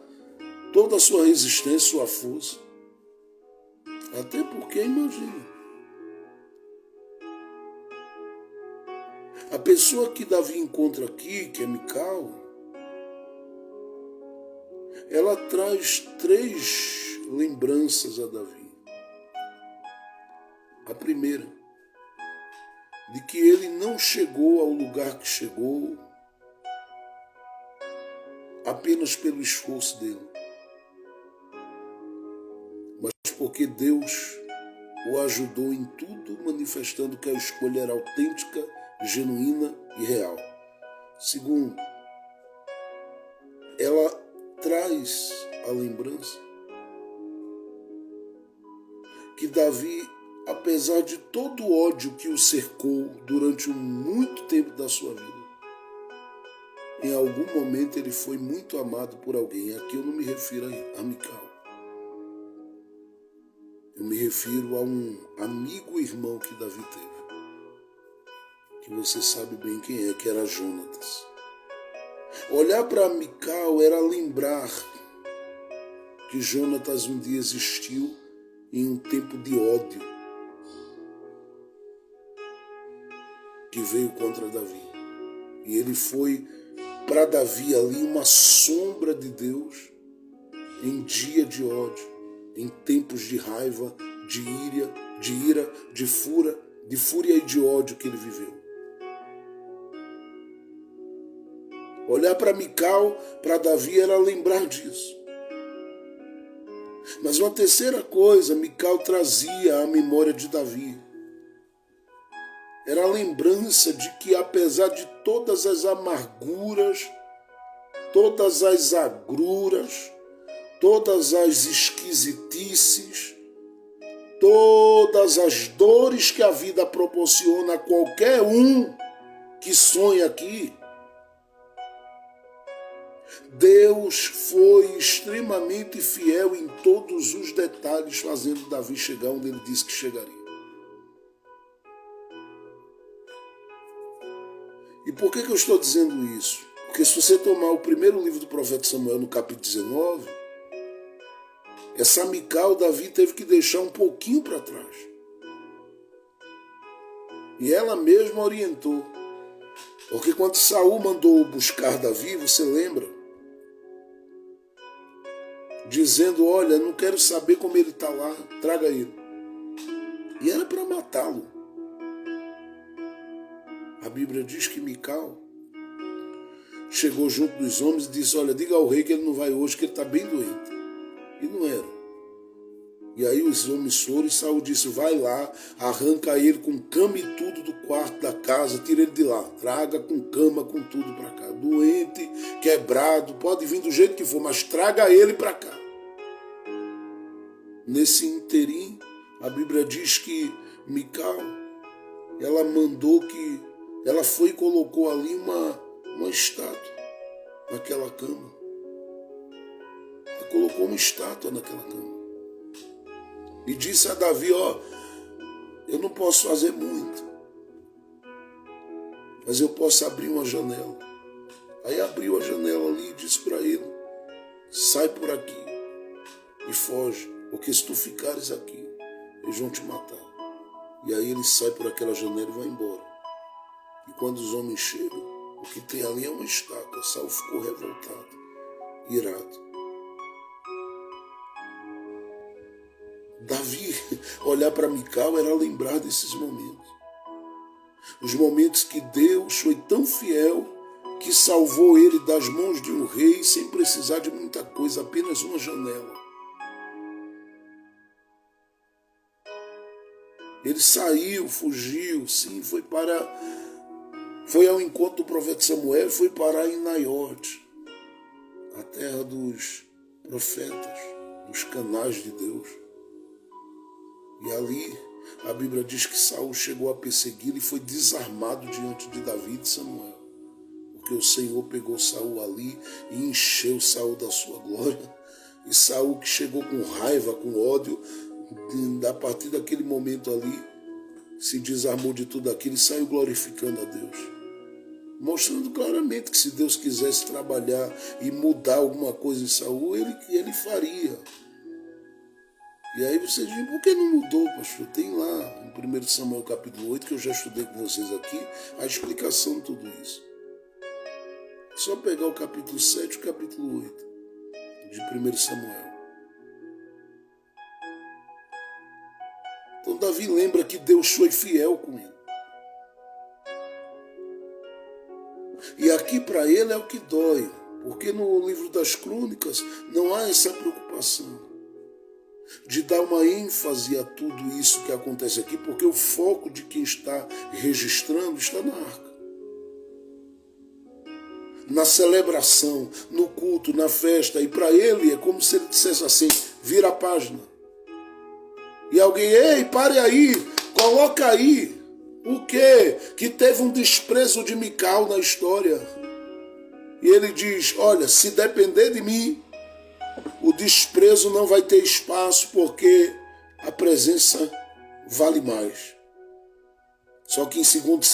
Speaker 1: toda a sua resistência, sua força. Até porque, imagina, a pessoa que Davi encontra aqui, que é Mical, ela traz 3 lembranças a Davi. A primeira, de que ele não chegou ao lugar que chegou apenas pelo esforço dele, mas porque Deus o ajudou em tudo, manifestando que a escolha era autêntica, genuína e real. Segundo, ela traz a lembrança que Davi, apesar de todo o ódio que o cercou durante muito tempo da sua vida, em algum momento ele foi muito amado por alguém. Aqui eu não me refiro a Mical. Eu me refiro a um amigo irmão que Davi teve. Que você sabe bem quem é, que era Jonatas. Olhar para Mical era lembrar que Jonatas um dia existiu em um tempo de ódio que veio contra Davi. E ele foi para Davi ali uma sombra de Deus em dia de ódio, em tempos de raiva, de ira, de fúria e de ódio que ele viveu. Olhar para Mical, para Davi, era lembrar disso. Mas uma terceira coisa, Mical trazia à memória de Davi. Era a lembrança de que, apesar de todas as amarguras, todas as agruras, todas as esquisitices, todas as dores que a vida proporciona a qualquer um que sonha aqui, Deus foi extremamente fiel em todos os detalhes, fazendo Davi chegar onde ele disse que chegaria. por que eu estou dizendo isso? Porque se você tomar o primeiro livro do profeta Samuel, no capítulo 19, essa Mical, Davi teve que deixar um pouquinho para trás. E ela mesma orientou. Porque quando Saul mandou buscar Davi, você lembra? Dizendo, olha, não quero saber como ele está lá, traga ele. E era para matá-lo. A Bíblia diz que Mical chegou junto dos homens e disse, olha, diga ao rei que ele não vai hoje, que ele está bem doente. E não era. E aí os homens foram e Saul disse, vai lá, arranca ele com cama e tudo do quarto da casa, tira ele de lá, traga com cama, com tudo para cá. Doente, quebrado, pode vir do jeito que for, mas traga ele para cá. Nesse interim, a Bíblia diz que Mical, ela mandou que, ela foi e colocou ali uma estátua naquela cama. Ela colocou uma estátua naquela cama. E disse a Davi, ó, eu não posso fazer muito, mas eu posso abrir uma janela. Aí abriu a janela ali e disse para ele, sai por aqui e foge, porque se tu ficares aqui, eles vão te matar. E aí ele sai por aquela janela e vai embora. E quando os homens chegam, o que tem ali é uma estátua. Saul ficou revoltado, irado. Davi, olhar para Mical era lembrar desses momentos. Os momentos que Deus foi tão fiel que salvou ele das mãos de um rei sem precisar de muita coisa, apenas uma janela. Ele saiu, fugiu, sim, foi ao encontro do profeta Samuel e foi parar em Naiote, a terra dos profetas, dos canais de Deus. E ali a Bíblia diz que Saul chegou a persegui-lo e foi desarmado diante de Davi e de Samuel. Porque o Senhor pegou Saul ali e encheu Saul da sua glória. E Saul, que chegou com raiva, com ódio, a partir daquele momento ali, se desarmou de tudo aquilo e saiu glorificando a Deus. Mostrando claramente que se Deus quisesse trabalhar e mudar alguma coisa em Saul, ele faria. E aí você diz, por que não mudou, pastor? Tem lá em 1 Samuel capítulo 8, que eu já estudei com vocês aqui, a explicação de tudo isso. É só pegar o capítulo 7 e o capítulo 8 de 1 Samuel. Então Davi lembra que Deus foi fiel com ele. E aqui para ele é o que dói, porque no livro das crônicas não há essa preocupação de dar uma ênfase a tudo isso que acontece aqui, porque o foco de quem está registrando está na arca. Na celebração, no culto, na festa, e para ele é como se ele dissesse assim, vira a página. E alguém, ei, pare aí, coloca aí, o quê? Que teve um desprezo de Mical na história. E ele diz, olha, se depender de mim, o desprezo não vai ter espaço, porque a presença vale mais. Só que em 2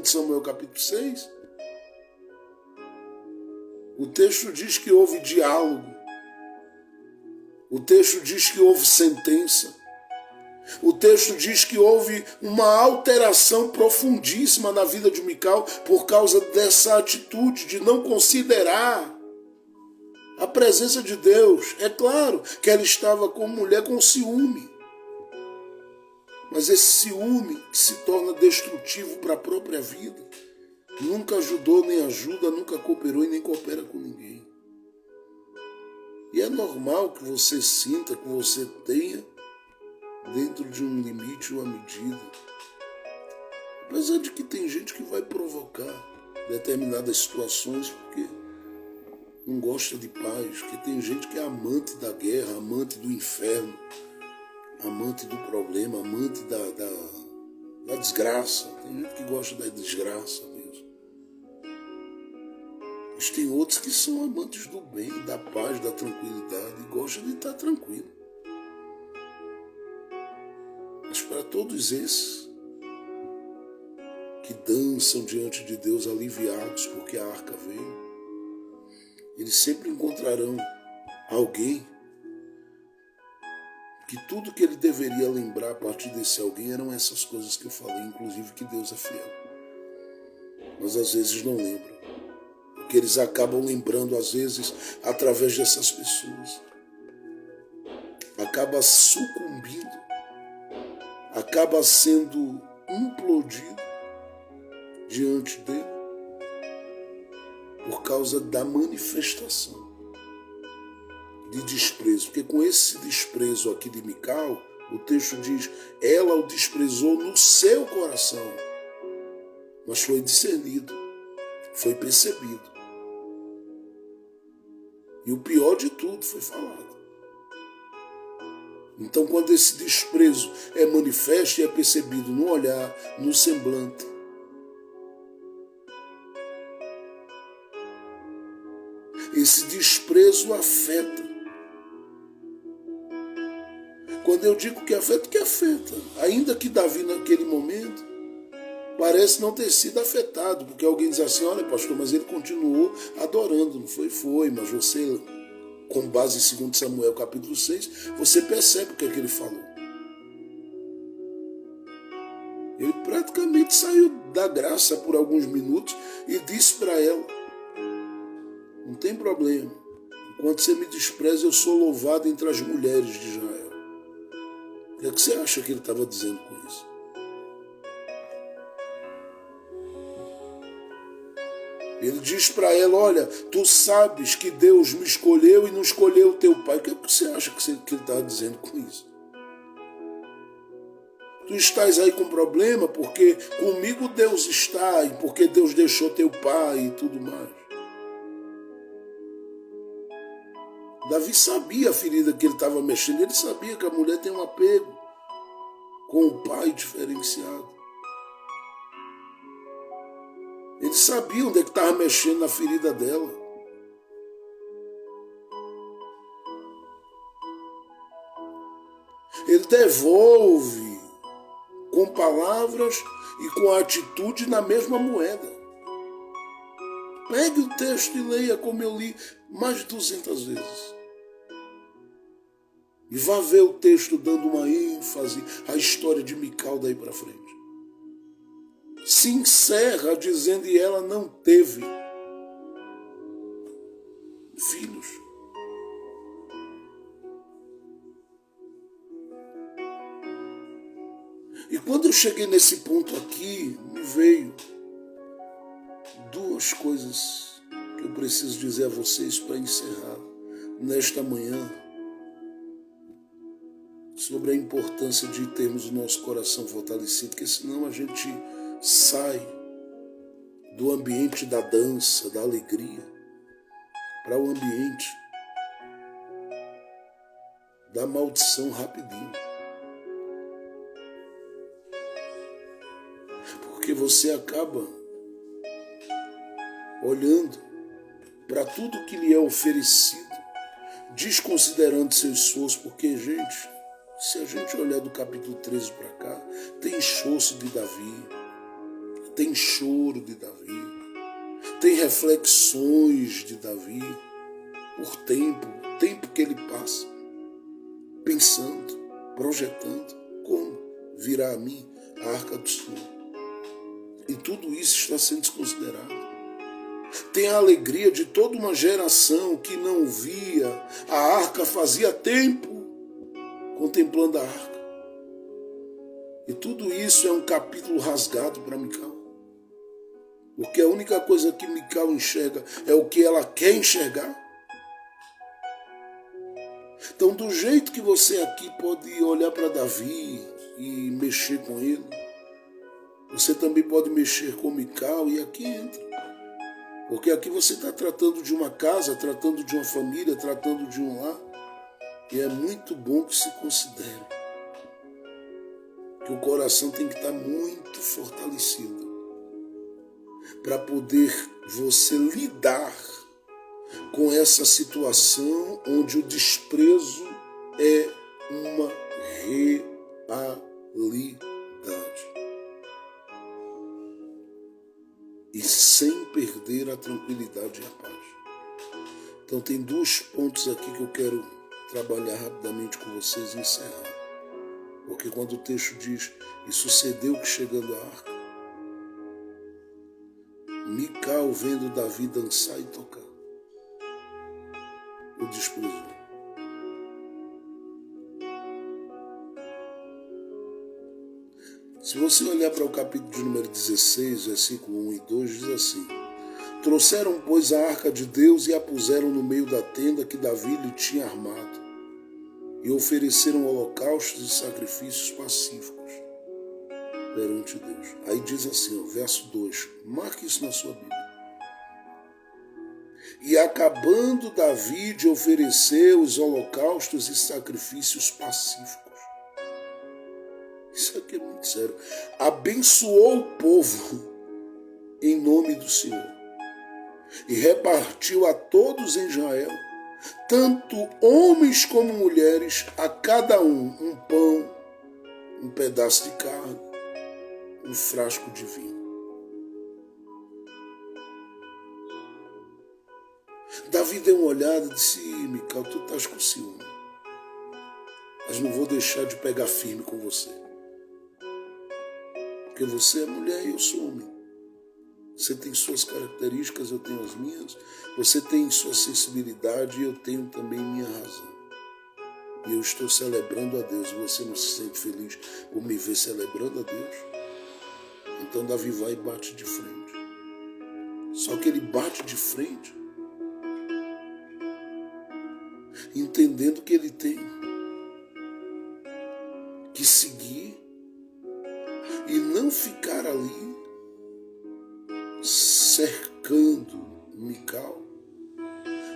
Speaker 1: Samuel capítulo 6, o texto diz que houve diálogo. O texto diz que houve sentença. O texto diz que houve uma alteração profundíssima na vida de Mical por causa dessa atitude de não considerar a presença de Deus. É claro que ela estava como mulher com ciúme. Mas esse ciúme que se torna destrutivo para a própria vida, nunca ajudou nem ajuda, nunca cooperou e nem coopera com ninguém. E é normal que você sinta, que você tenha, dentro de um limite, uma medida. Apesar de que tem gente que vai provocar determinadas situações porque não gosta de paz, porque tem gente que é amante da guerra, amante do inferno, amante do problema, amante da desgraça. Tem gente que gosta da desgraça mesmo. Mas tem outros que são amantes do bem, da paz, da tranquilidade e gostam de estar tranquilo. Mas para todos esses, que dançam diante de Deus aliviados porque a arca veio, eles sempre encontrarão alguém que tudo que ele deveria lembrar a partir desse alguém eram essas coisas que eu falei, inclusive que Deus é fiel. Mas às vezes não lembram, porque eles acabam lembrando às vezes através dessas pessoas. Acaba sucumbindo, acaba sendo implodido diante dele por causa da manifestação de desprezo. Porque com esse desprezo aqui de Mical, o texto diz, ela o desprezou no seu coração, mas foi discernido, foi percebido. E o pior de tudo foi falado. Então, quando esse desprezo é manifesto e é percebido no olhar, no semblante, esse desprezo afeta. Quando eu digo que afeta, que afeta. Ainda que Davi, naquele momento, parece não ter sido afetado, porque alguém diz assim, olha, pastor, mas ele continuou adorando, não foi? Foi, mas você, com base em 2 Samuel capítulo 6, você percebe o que é que ele falou. Ele praticamente saiu da graça por alguns minutos e disse para ela, não tem problema, enquanto você me despreza, eu sou louvado entre as mulheres de Israel. O que é que você acha que ele estava dizendo com isso? Ele diz para ela, olha, tu sabes que Deus me escolheu e não escolheu o teu pai. O que é que você acha que ele estava dizendo com isso? Tu estás aí com problema porque comigo Deus está e porque Deus deixou teu pai e tudo mais. Davi sabia a ferida que ele estava mexendo, ele sabia que a mulher tem um apego com o pai diferenciado. Ele sabia onde é que estava mexendo na ferida dela. Ele devolve com palavras e com atitude na mesma moeda. Pegue o texto e leia como eu li mais de 200 vezes. E vá ver o texto dando uma ênfase à história de Mical daí para frente. Se encerra dizendo e ela não teve filhos. E quando eu cheguei nesse ponto aqui, me veio duas coisas que eu preciso dizer a vocês para encerrar nesta manhã sobre a importância de termos o nosso coração fortalecido, porque senão a gente sai do ambiente da dança, da alegria, para o ambiente da maldição rapidinho. Porque você acaba olhando para tudo que lhe é oferecido, desconsiderando seu esforço, porque, gente, se a gente olhar do capítulo 13 para cá, tem esforço de Davi, tem choro de Davi, tem reflexões de Davi por tempo que ele passa, pensando, projetando como virá a mim a arca do Senhor. E tudo isso está sendo desconsiderado. Tem a alegria de toda uma geração que não via a arca fazia tempo, contemplando a arca. E tudo isso é um capítulo rasgado para Mical. Porque a única coisa que Mical enxerga é o que ela quer enxergar. Então, do jeito que você aqui pode olhar para Davi e mexer com ele, você também pode mexer com Mical e aqui entra. Porque aqui você está tratando de uma casa, tratando de uma família, tratando de um lar. E é muito bom que se considere que o coração tem que estar muito fortalecido para poder você lidar com essa situação onde o desprezo é uma realidade. e sem perder a tranquilidade e a paz. Então tem 2 pontos aqui que eu quero trabalhar rapidamente com vocês e encerrar. Porque quando o texto diz, e sucedeu que chegando à arca, Mical, vendo Davi dançar e tocar, o desprezou. Se você olhar para o capítulo de número 16, versículo 1 e 2, diz assim: trouxeram, pois, a arca de Deus e a puseram no meio da tenda que Davi lhe tinha armado, e ofereceram holocaustos e sacrifícios pacíficos perante Deus. Aí diz assim, verso 2, marque isso na sua Bíblia. E acabando Davi de oferecer os holocaustos e sacrifícios pacíficos. Isso aqui é muito sério. Abençoou o povo em nome do Senhor e repartiu a todos em Israel, tanto homens como mulheres, a cada um pão, um pedaço de carne, um frasco de vinho. Davi deu uma olhada e disse: Mical, tu estás com ciúme, mas não vou deixar de pegar firme com você. Porque você é mulher e eu sou homem. Você tem suas características, eu tenho as minhas. Você tem sua sensibilidade e eu tenho também minha razão. E eu estou celebrando a Deus. Você não se sente feliz por me ver celebrando a Deus? Então Davi vai e bate de frente. Só que ele bate de frente entendendo que ele tem que seguir e não ficar ali cercando Mical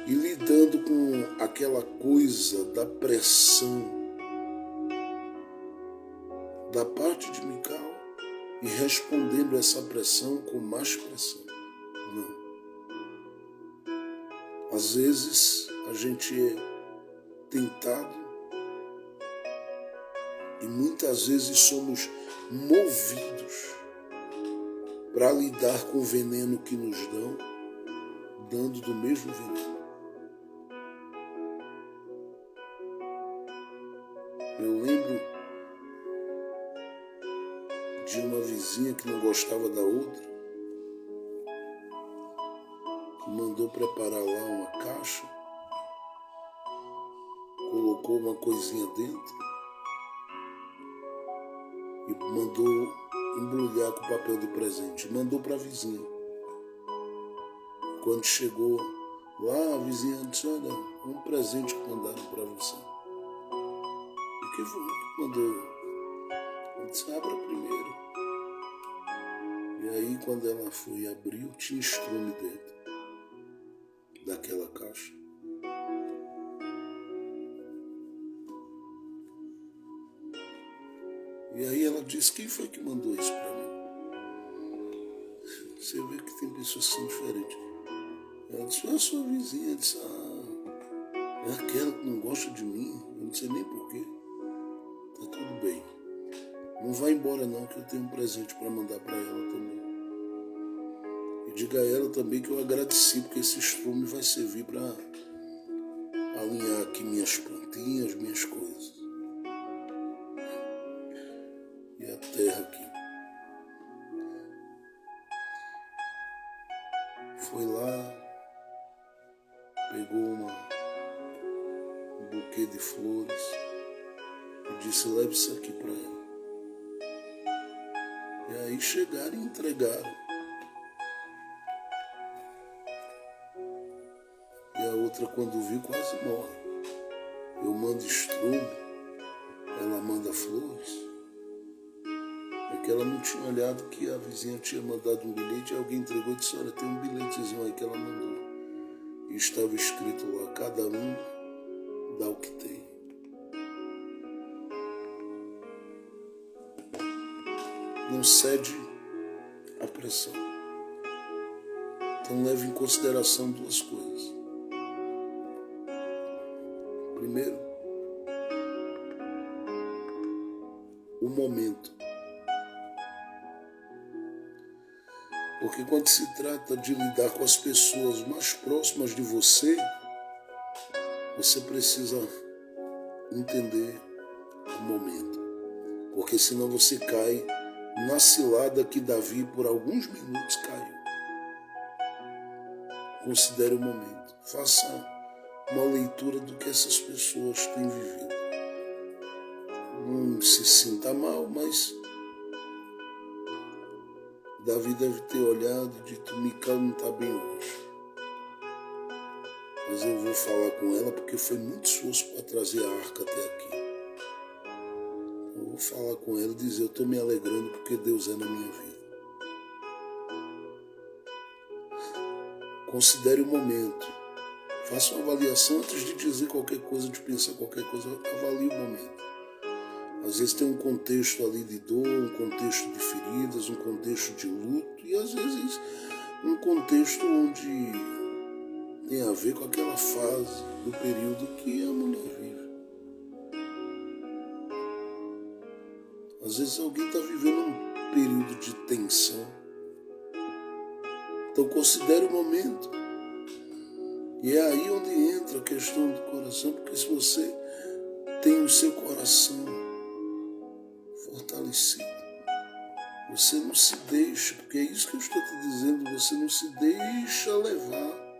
Speaker 1: e lidando com aquela coisa da pressão da parte de Mical e respondendo essa pressão com mais pressão. Não. Às vezes a gente é tentado e muitas vezes somos movidos para lidar com o veneno que nos dão, dando do mesmo veneno. Eu lembro de uma vizinha que não gostava da outra, que mandou preparar lá uma caixa, colocou uma coisinha dentro e mandou embrulhar com papel de presente. Mandou para a vizinha. Quando chegou lá, a vizinha disse: olha, um presente que mandaram para você. O que foi que mandou? Ela disse: abra primeiro. E aí, quando ela foi abrir, tinha estrume dentro daquela caixa. E aí ela disse: quem foi que mandou isso para mim? Você vê que tem pessoas que são diferentes. Ela disse: é a sua vizinha. Eu disse: é aquela que não gosta de mim. Eu não sei nem porquê. Tá tudo bem. Não vai embora não, que eu tenho um presente para mandar para ela também. E diga a ela também que eu agradeci, porque esse estrume vai servir para alinhar aqui minhas plantinhas, minhas coisas. E a terra aqui. Foi lá, pegou um buquê de flores e disse: leve isso aqui para ela. E aí chegaram e entregaram. E a outra, quando viu, quase morre. Eu mando estrume, ela manda flores. É que ela não tinha olhado que a vizinha tinha mandado um bilhete e alguém entregou e disse: olha, tem um bilhetezinho aí que ela mandou. E estava escrito lá: cada um dá o que tem. Não cede à pressão. Então leve em consideração 2 coisas. Primeiro, o momento. Porque quando se trata de lidar com as pessoas mais próximas de você, você precisa entender o momento. Porque senão você cai na cilada que Davi por alguns minutos caiu. Considere o momento. Faça uma leitura do que essas pessoas têm vivido. Não se sinta mal, mas Davi deve ter olhado e dito: Mical não está bem hoje. Mas eu vou falar com ela porque foi muito esforço para trazer a arca até aqui. Eu vou falar com ela e dizer: eu estou me alegrando porque Deus é na minha vida. Considere o momento. Faça uma avaliação antes de dizer qualquer coisa, de pensar qualquer coisa. Avalie o momento. Às vezes tem um contexto ali de dor, um contexto de feridas, um contexto de luto e às vezes um contexto onde tem a ver com aquela fase do período que a mulher vive. Às vezes alguém está vivendo um período de tensão. Então considere o momento. E é aí onde entra a questão do coração, porque se você tem o seu coração fortalecido, você não se deixa, porque é isso que eu estou te dizendo, você não se deixa levar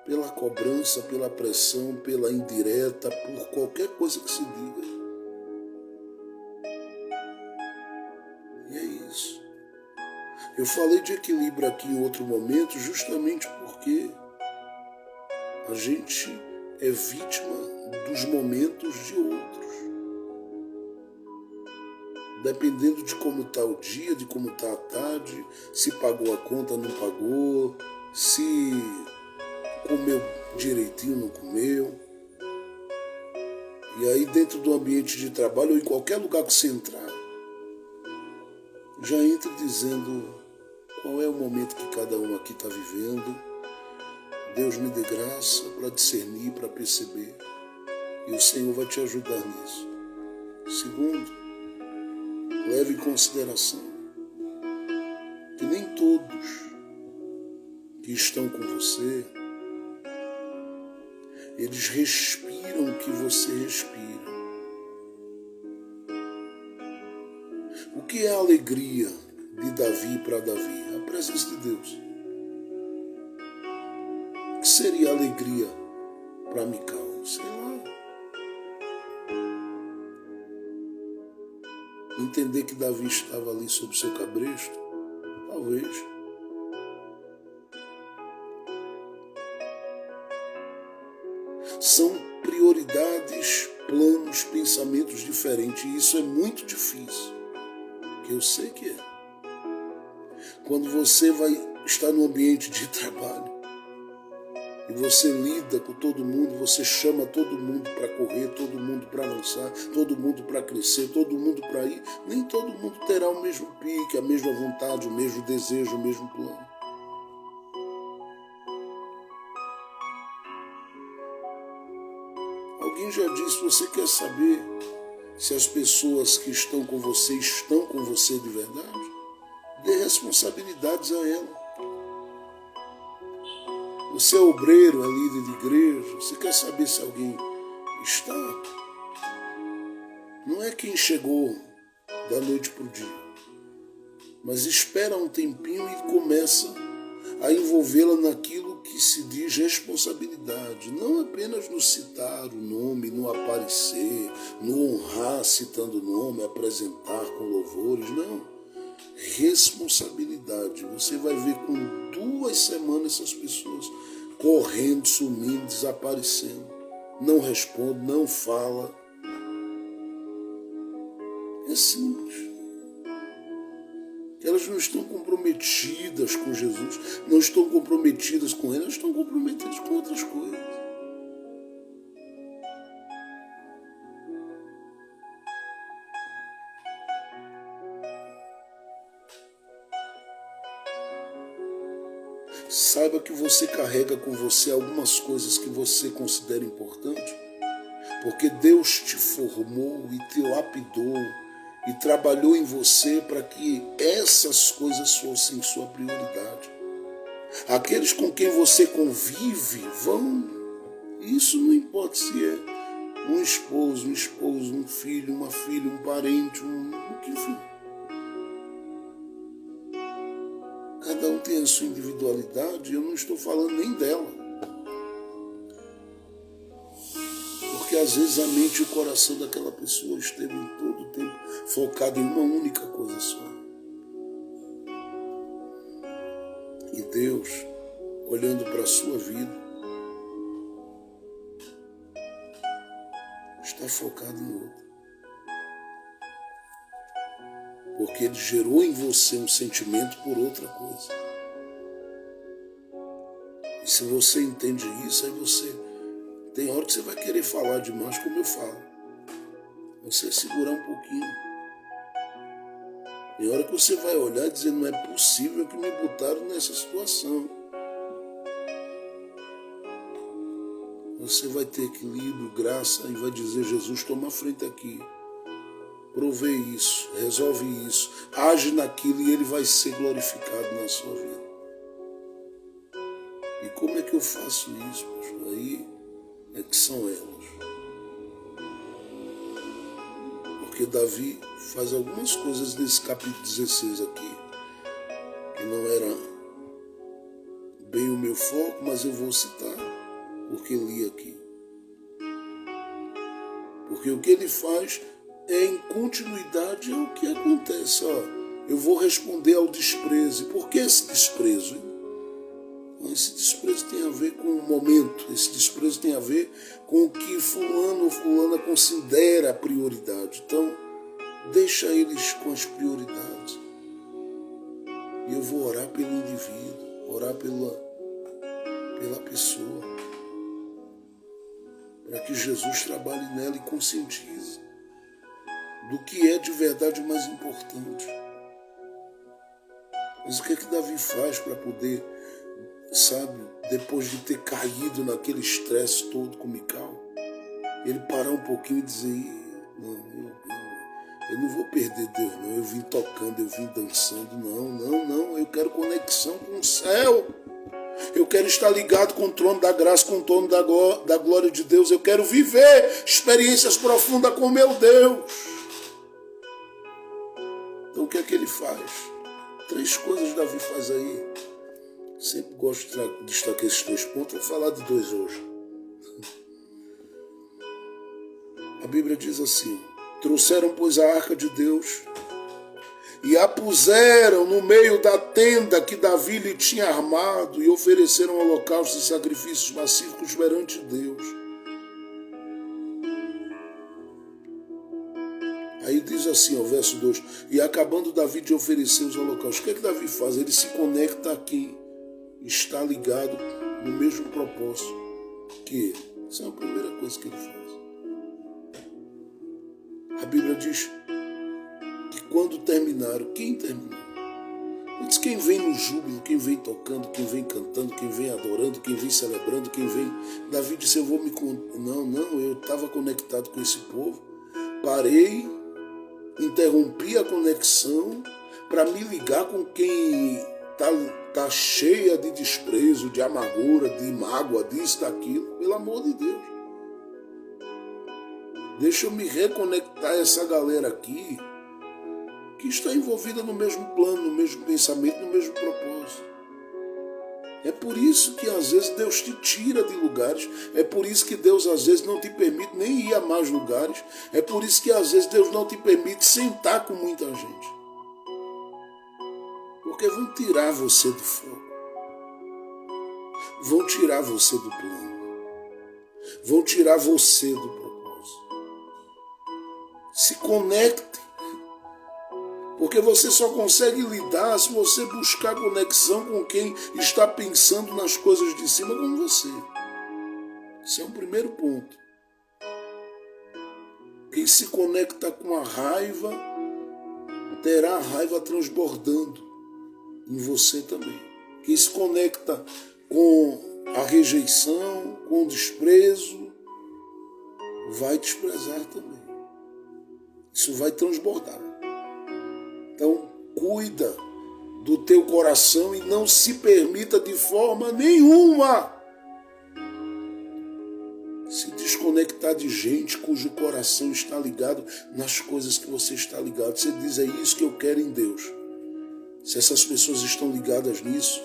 Speaker 1: pela cobrança, pela pressão, pela indireta, por qualquer coisa que se diga. E é isso. Eu falei de equilíbrio aqui em outro momento justamente porque a gente é vítima dos momentos de outros. Dependendo de como está o dia, de como está a tarde, se pagou a conta, não pagou, se comeu direitinho, não comeu. E aí dentro do ambiente de trabalho ou em qualquer lugar que você entrar, já entra dizendo qual é o momento que cada um aqui está vivendo. Deus me dê graça para discernir, para perceber. E o Senhor vai te ajudar nisso. Segundo, leve em consideração que nem todos que estão com você, eles respiram o que você respira. O que é a alegria de Davi para Davi? A presença de Deus. O que seria a alegria para Mical? Sei lá. Entender que Davi estava ali sob seu cabresto? Talvez. São prioridades, planos, pensamentos diferentes. E isso é muito difícil. Que eu sei que é. Quando você vai estar no ambiente de trabalho e você lida com todo mundo, você chama todo mundo para correr, todo mundo para avançar, todo mundo para crescer, todo mundo para ir, nem todo mundo terá o mesmo pique, a mesma vontade, o mesmo desejo, o mesmo plano. Alguém já disse: você quer saber se as pessoas que estão com você de verdade? Dê responsabilidades a ela. Você é obreiro, é líder de igreja, você quer saber se alguém está? Não é quem chegou da noite para o dia, mas espera um tempinho e começa a envolvê-la naquilo que se diz responsabilidade. Não apenas no citar o nome, no aparecer, no honrar citando o nome, apresentar com louvores, não. Responsabilidade. Você vai ver com 2 semanas essas pessoas correndo, sumindo, desaparecendo. Não responde, não fala. É simples. Elas não estão comprometidas com Jesus, não estão comprometidas com Ele, elas estão comprometidas com outras coisas. Saiba que você carrega com você algumas coisas que você considera importantes, porque Deus te formou e te lapidou e trabalhou em você para que essas coisas fossem sua prioridade. Aqueles com quem você convive vão, isso não importa se é um esposo, um filho, uma filha, um parente, o que for. Cada um tem a sua individualidade, eu não estou falando nem dela. Porque às vezes a mente e o coração daquela pessoa esteve em todo o tempo focado em uma única coisa só. E Deus, olhando para a sua vida, está focado em outra. Porque Ele gerou em você um sentimento por outra coisa. E se você entende isso, aí você... Tem hora que você vai querer falar demais, como eu falo. Você segurar um pouquinho. Tem hora que você vai olhar e dizer, não é possível que me botaram nessa situação. Você vai ter equilíbrio, graça e vai dizer, Jesus, toma a frente aqui. Provê isso, resolve isso, age naquilo e Ele vai ser glorificado na sua vida. E como é que eu faço isso, pastor? Aí é que são elas. Porque Davi faz algumas coisas nesse capítulo 16 aqui, que não era bem o meu foco, mas eu vou citar, porque li aqui. Porque o que ele faz é em continuidade ao que acontece. Eu vou responder ao desprezo. E por que esse desprezo? Esse desprezo tem a ver com o momento. Esse desprezo tem a ver com o que fulano ou fulana considera a prioridade. Então, deixa eles com as prioridades. E eu vou orar pelo indivíduo, orar pela pessoa. Para que Jesus trabalhe nela e conscientize do que é de verdade o mais importante. Mas o que é que Davi faz para poder, sabe, depois de ter caído naquele estresse todo com Mical, ele parar um pouquinho e dizer, não, eu não vou perder Deus, não. Eu vim tocando, eu vim dançando, não, eu quero conexão com o céu. Eu quero estar ligado com o trono da graça, com o trono da glória de Deus. Eu quero viver experiências profundas com meu Deus. Então o que é que ele faz? 3 coisas Davi faz aí. Sempre gosto de destacar esses 2 pontos. Vou falar de 2 hoje. A Bíblia diz assim: trouxeram, pois, a arca de Deus e a puseram no meio da tenda que Davi lhe tinha armado e ofereceram holocaustos e sacrifícios pacíficos perante Deus. Aí diz assim, o verso 2, e acabando Davi de oferecer os holocaustos, o que é que Davi faz? Ele se conecta a quem está ligado no mesmo propósito que ele. Essa é a primeira coisa que ele faz. A Bíblia diz que quando terminaram, quem terminou? Ele diz quem vem no júbilo, quem vem tocando, quem vem cantando, quem vem adorando, quem vem celebrando, quem vem... Davi disse, eu vou me... Não, eu estava conectado com esse povo, parei, interrompi a conexão para me ligar com quem tá cheia de desprezo, de amargura, de mágoa, disso, daquilo, pelo amor de Deus. Deixa eu me reconectar a essa galera aqui que está envolvida no mesmo plano, no mesmo pensamento, no mesmo propósito. É por isso que às vezes Deus te tira de lugares, é por isso que Deus às vezes não te permite nem ir a mais lugares, é por isso que às vezes Deus não te permite sentar com muita gente. Porque vão tirar você do foco, vão tirar você do plano, vão tirar você do propósito. Se conecte, porque você só consegue lidar se você buscar conexão com quem está pensando nas coisas de cima como você. Esse é o primeiro ponto. Quem se conecta com a raiva, terá a raiva transbordando em você também. Quem se conecta com a rejeição, com o desprezo, vai desprezar também. Isso vai transbordar. Então, cuida do teu coração e não se permita de forma nenhuma se desconectar de gente cujo coração está ligado nas coisas que você está ligado. Você diz, é isso que eu quero em Deus. Se essas pessoas estão ligadas nisso,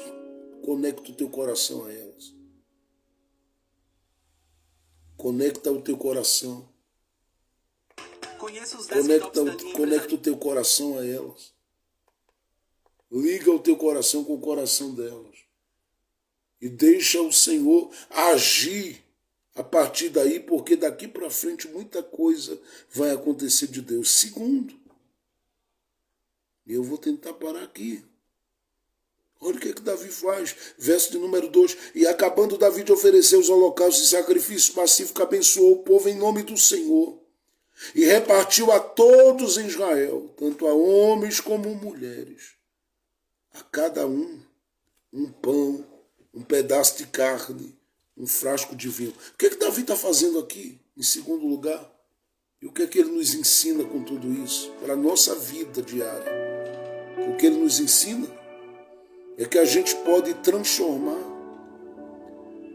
Speaker 1: conecta o teu coração a elas. Conecta o teu coração. Conecta o teu coração a elas. Liga o teu coração com o coração delas. E deixa o Senhor agir a partir daí, porque daqui para frente muita coisa vai acontecer de Deus. Segundo, eu vou tentar parar aqui. Olha o que Davi faz. Verso de número 2. E acabando Davi de oferecer os holocaustos e sacrifícios pacíficos, abençoou o povo em nome do Senhor. E repartiu a todos em Israel, tanto a homens como mulheres, a cada um pão, um pedaço de carne, um frasco de vinho. O que Davi está fazendo aqui, em segundo lugar? E o que ele nos ensina com tudo isso? Para a nossa vida diária. O que ele nos ensina é que a gente pode transformar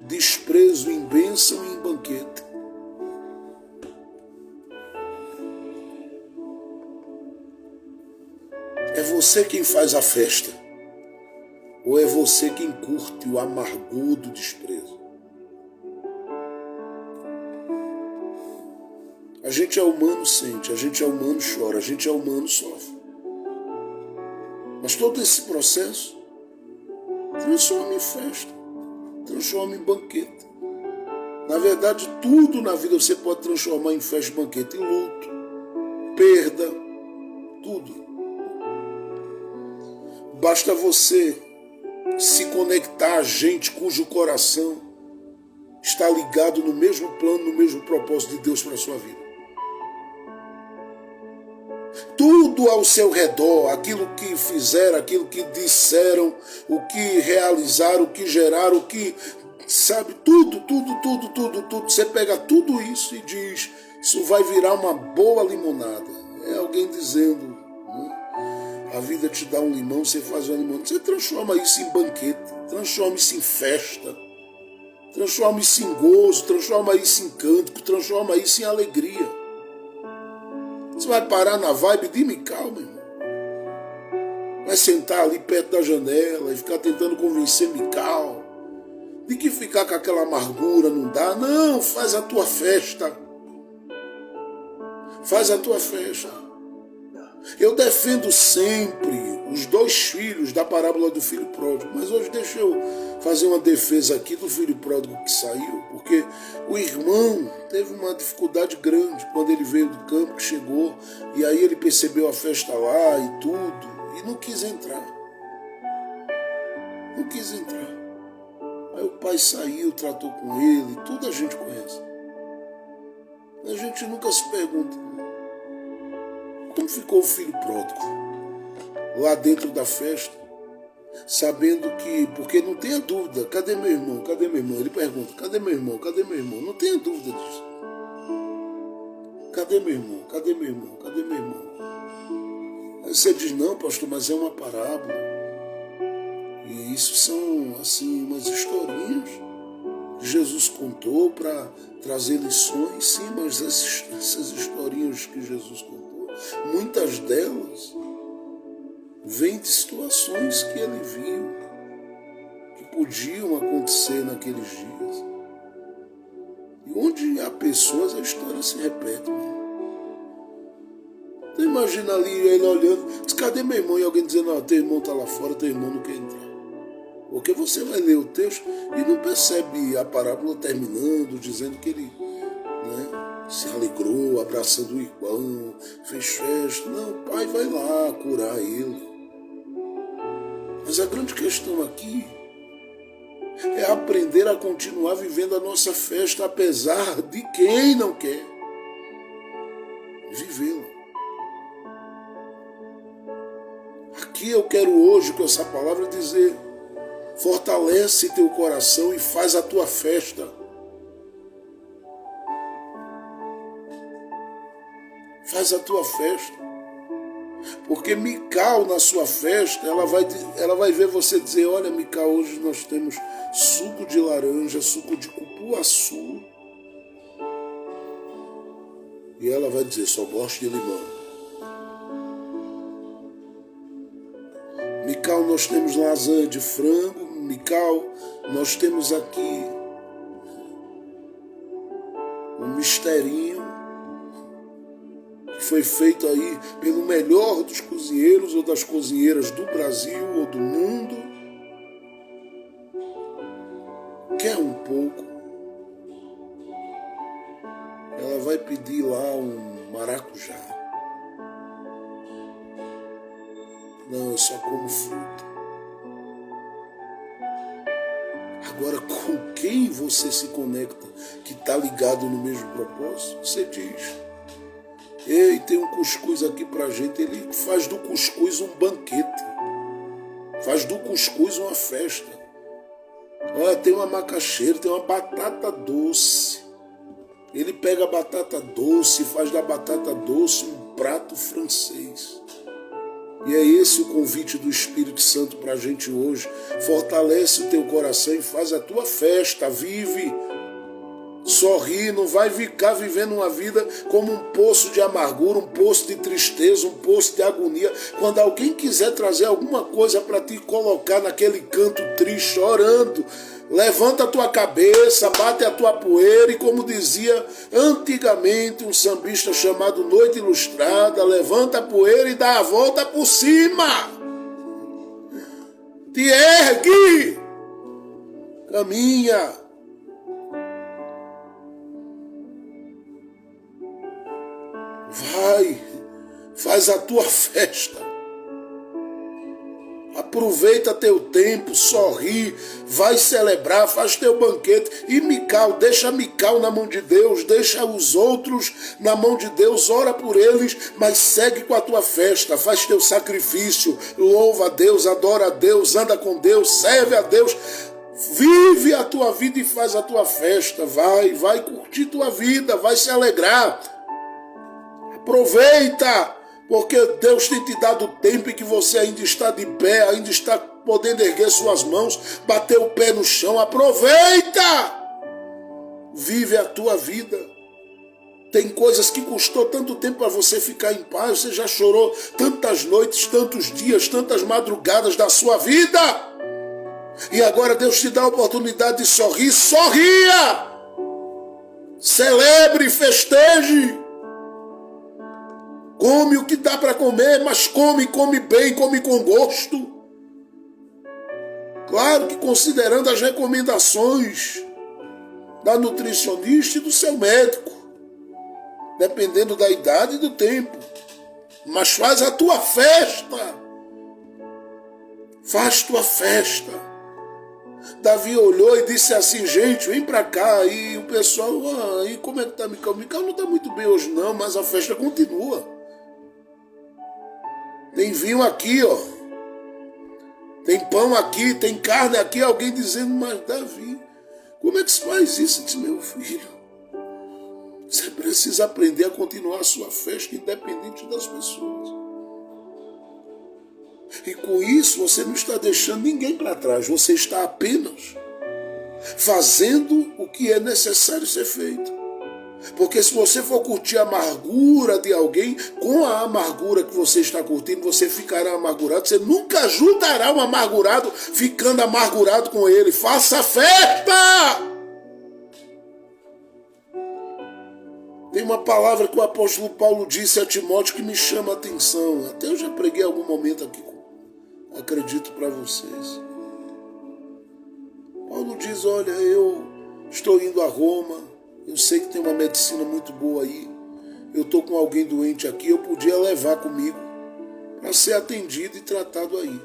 Speaker 1: desprezo em bênção e em banquete. É você quem faz a festa? Ou é você quem curte o amargor do desprezo? A gente é humano, sente, a gente é humano, chora, a gente é humano, sofre. Mas todo esse processo transforma em festa, transforma em banquete. Na verdade, tudo na vida você pode transformar em festa e banquete, em luto, perda, tudo. Basta você se conectar a gente cujo coração está ligado no mesmo plano, no mesmo propósito de Deus para a sua vida. Tudo ao seu redor, aquilo que fizeram, aquilo que disseram, o que realizaram, o que geraram, o que, sabe, tudo. Você pega tudo isso e diz, isso vai virar uma boa limonada. É alguém dizendo, a vida te dá um limão, você faz uma limonada. Você transforma isso em banquete, transforma isso em festa, transforma isso em gozo, transforma isso em cântico, transforma isso em alegria. Você vai parar na vibe de Mical, meu irmão. Vai sentar ali perto da janela e ficar tentando convencer Mical de que ficar com aquela amargura não dá. Não, faz a tua festa. Faz a tua festa. Eu defendo sempre os dois filhos da parábola do filho pródigo, mas hoje deixa eu fazer uma defesa aqui do filho pródigo que saiu, porque o irmão teve uma dificuldade grande quando ele veio do campo, que chegou, e aí ele percebeu a festa lá e tudo, e não quis entrar. Não quis entrar. Aí o pai saiu, tratou com ele, tudo a gente conhece. A gente nunca se pergunta, como ficou o filho pródigo lá dentro da festa, sabendo que, porque não tenha dúvida, cadê meu irmão, cadê meu irmão? Ele pergunta, cadê meu irmão, cadê meu irmão? Não tenha dúvida disso. Cadê meu irmão, cadê meu irmão, cadê meu irmão? Aí você diz, não pastor, mas é uma parábola. E isso são, assim, umas historinhas que Jesus contou para trazer lições, sim, mas essas historinhas que Jesus contou, muitas delas vêm de situações que ele viu, que podiam acontecer naqueles dias. E onde há pessoas, a história se repete. Então imagina ali ele olhando, diz, cadê meu irmão? E alguém dizendo, teu irmão está lá fora, teu irmão não quer entrar. Porque você vai ler o texto e não percebe a parábola terminando, dizendo que ele, se alegrou, abraçando o irmão, fez festa. Não, o pai vai lá curar ele. Mas a grande questão aqui é aprender a continuar vivendo a nossa festa, apesar de quem não quer vivê-la. Aqui eu quero hoje, com essa palavra, dizer, fortalece teu coração e faz a tua festa. Faz a tua festa. Porque Mical, na sua festa, ela vai ver você dizer: olha, Mical, hoje nós temos suco de laranja, suco de cupuaçu. E ela vai dizer: só gosto de limão. Mical, nós temos lasanha de frango. Mical, nós temos aqui um misterinho que foi feito aí pelo melhor dos cozinheiros ou das cozinheiras do Brasil ou do mundo. Quer um pouco? Ela vai pedir lá um maracujá. Não, eu só como fruta. Agora, com quem você se conecta que está ligado no mesmo propósito? Você diz: ei, tem um cuscuz aqui pra gente. Ele faz do cuscuz um banquete. Faz do cuscuz uma festa. Olha, tem uma macaxeira, tem uma batata doce. Ele pega a batata doce e faz da batata doce um prato francês. E é esse o convite do Espírito Santo para a gente hoje. Fortalece o teu coração e faz a tua festa. Vive, sorri, não vai ficar vivendo uma vida como um poço de amargura, um poço de tristeza, um poço de agonia. Quando alguém quiser trazer alguma coisa para te colocar naquele canto triste, chorando, levanta a tua cabeça, bate a tua poeira e, como dizia antigamente um sambista chamado Noite Ilustrada, levanta a poeira e dá a volta por cima. Te ergue, caminha. Vai, faz a tua festa. Aproveita teu tempo, sorri, vai celebrar, faz teu banquete. E Mical, deixa Mical na mão de Deus, deixa os outros na mão de Deus, ora por eles, mas segue com a tua festa, faz teu sacrifício, louva a Deus, adora a Deus, anda com Deus, serve a Deus. Vive a tua vida e faz a tua festa, vai curtir tua vida, vai se alegrar. Aproveita, porque Deus tem te dado tempo em que você ainda está de pé, ainda está podendo erguer suas mãos, bater o pé no chão. Aproveita! Vive a tua vida. Tem coisas que custou tanto tempo para você ficar em paz. Você já chorou tantas noites, tantos dias, tantas madrugadas da sua vida. E agora Deus te dá a oportunidade de sorrir. Sorria! Celebre, festeje. Come o que dá para comer, mas come bem, come com gosto. Claro que considerando as recomendações da nutricionista e do seu médico, dependendo da idade e do tempo. Mas faz a tua festa. Faz tua festa. Davi olhou e disse assim: gente, vem para cá. E o pessoal: e como é que tá Mical? Mical não está muito bem hoje não, mas a festa continua. Tem vinho aqui, ó. Tem pão aqui, tem carne aqui. Alguém dizendo: mas Davi, como é que se faz isso? Eu disse: meu filho, você precisa aprender a continuar a sua festa independente das pessoas. E com isso você não está deixando ninguém para trás. Você está apenas fazendo o que é necessário ser feito. Porque se você for curtir a amargura de alguém, com a amargura que você está curtindo, você ficará amargurado. Você nunca ajudará um amargurado ficando amargurado com ele. Faça festa! Tem uma palavra que o apóstolo Paulo disse a Timóteo que me chama a atenção. Até eu já preguei algum momento aqui, acredito, para vocês. Paulo diz: olha, eu estou indo a Roma. Eu sei que tem uma medicina muito boa aí. Eu estou com alguém doente aqui. Eu podia levar comigo para ser atendido e tratado aí.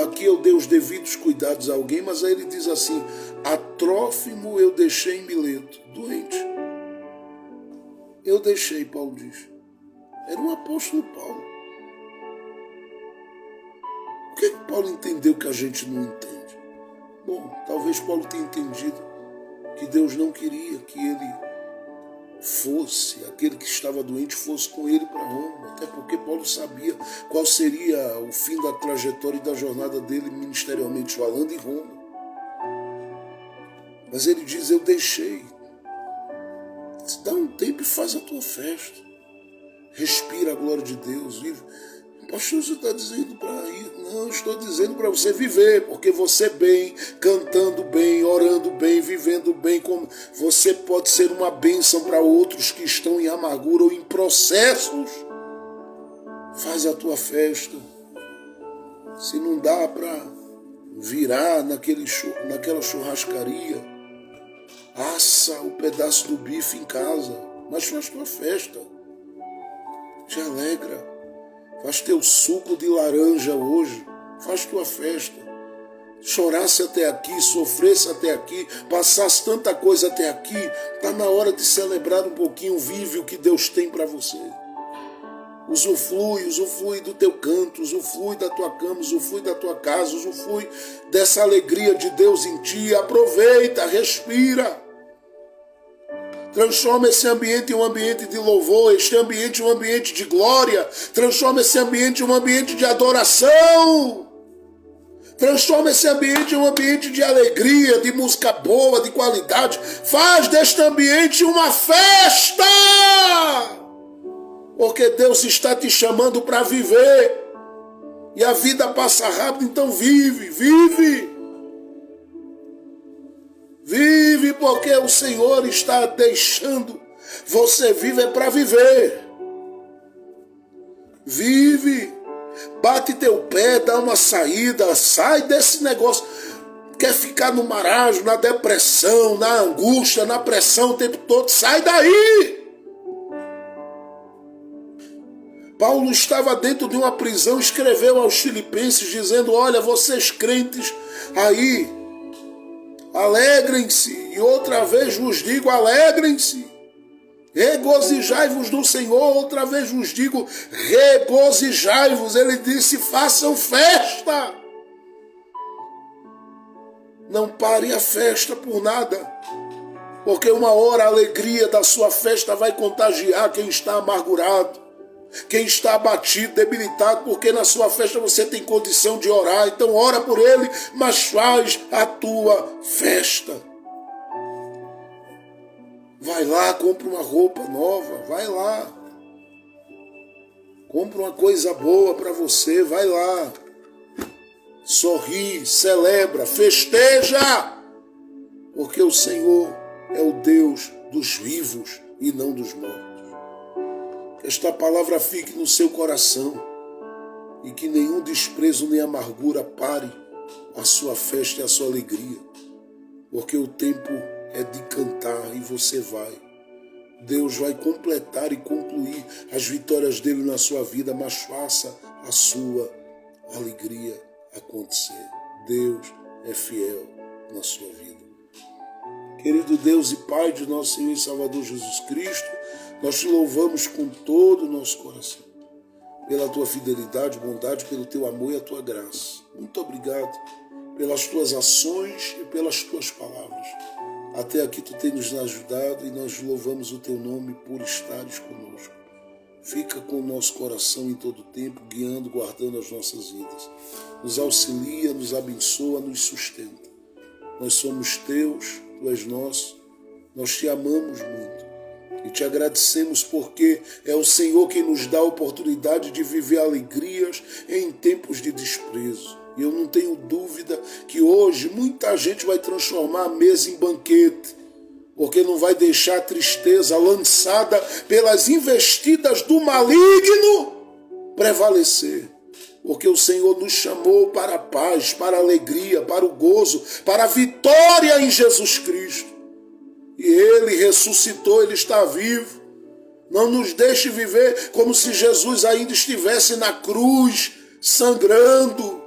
Speaker 1: Aqui eu dei os devidos cuidados a alguém, mas aí ele diz assim: a Trófimo eu deixei em Mileto, doente. Eu deixei, Paulo diz. Era um apóstolo Paulo. O que Paulo entendeu que a gente não entende? Bom, talvez Paulo tenha entendido que Deus não queria que ele aquele que estava doente fosse com ele para Roma, até porque Paulo sabia qual seria o fim da trajetória e da jornada dele ministerialmente falando em Roma. Mas ele diz, eu deixei. Dá um tempo e faz a tua festa. Respira a glória de Deus, vive. Pastor, você está dizendo para ir? Não, estou dizendo para você viver, porque você bem, cantando bem, orando bem, vivendo bem, você pode ser uma bênção para outros que estão em amargura ou em processos. Faz a tua festa. Se não dá para virar naquela churrascaria, assa o pedaço do bife em casa, mas faz tua festa. Te alegra. Faz teu suco de laranja hoje. Faz tua festa. Chorasse até aqui, sofresse até aqui, passasse tanta coisa até aqui. Está na hora de celebrar um pouquinho. Vive o que Deus tem para você. Usufrui do teu canto, usufrui da tua cama, usufrui da tua casa, usufrui dessa alegria de Deus em ti. Aproveita, respira. Transforma esse ambiente em um ambiente de louvor, este ambiente em um ambiente de glória. Transforma esse ambiente em um ambiente de adoração. Transforma esse ambiente em um ambiente de alegria, de música boa, de qualidade. Faz deste ambiente uma festa. Porque Deus está te chamando para viver. E a vida passa rápido, então vive. Vive porque o Senhor está deixando você viver para viver. Vive. Bate teu pé, dá uma saída, sai desse negócio. Quer ficar no marasmo, na depressão, na angústia, na pressão o tempo todo, sai daí. Paulo estava dentro de uma prisão, escreveu aos Filipenses dizendo, olha, vocês crentes aí, alegrem-se, e outra vez vos digo, alegrem-se. Regozijai-vos no Senhor, outra vez vos digo, regozijai-vos. Ele disse, façam festa. Não pare a festa por nada, porque uma hora a alegria da sua festa vai contagiar quem está amargurado, quem está abatido, debilitado, porque na sua festa você tem condição de orar. Então ora por ele, mas faz a tua festa. Vai lá, compra uma roupa nova, vai lá. Compra uma coisa boa para você, vai lá. Sorri, celebra, festeja. Porque o Senhor é o Deus dos vivos e não dos mortos. Que esta palavra fique no seu coração e que nenhum desprezo nem amargura pare a sua festa e a sua alegria. Porque o tempo é de cantar e você vai. Deus vai completar e concluir as vitórias dele na sua vida, mas faça a sua alegria acontecer. Deus é fiel na sua vida. Querido Deus e Pai de nosso Senhor e Salvador Jesus Cristo, nós te louvamos com todo o nosso coração, pela tua fidelidade, bondade, pelo teu amor e a tua graça. Muito obrigado pelas tuas ações e pelas tuas palavras. Até aqui tu tens nos ajudado e nós louvamos o teu nome por estares conosco. Fica com o nosso coração em todo o tempo, guiando, guardando as nossas vidas. Nos auxilia, nos abençoa, nos sustenta. Nós somos teus, tu és nosso, nós te amamos muito. E te agradecemos porque é o Senhor quem nos dá a oportunidade de viver alegrias em tempos de desprezo. E eu não tenho dúvida que hoje muita gente vai transformar a mesa em banquete, porque não vai deixar a tristeza lançada pelas investidas do maligno prevalecer. Porque o Senhor nos chamou para a paz, para a alegria, para o gozo, para a vitória em Jesus Cristo. E Ele ressuscitou, Ele está vivo. Não nos deixe viver como se Jesus ainda estivesse na cruz, sangrando.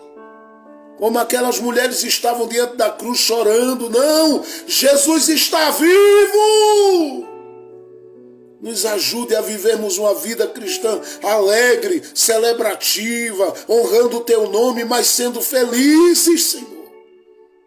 Speaker 1: Como aquelas mulheres estavam diante da cruz chorando. Não, Jesus está vivo. Nos ajude a vivermos uma vida cristã alegre, celebrativa, honrando o teu nome, mas sendo felizes, Senhor.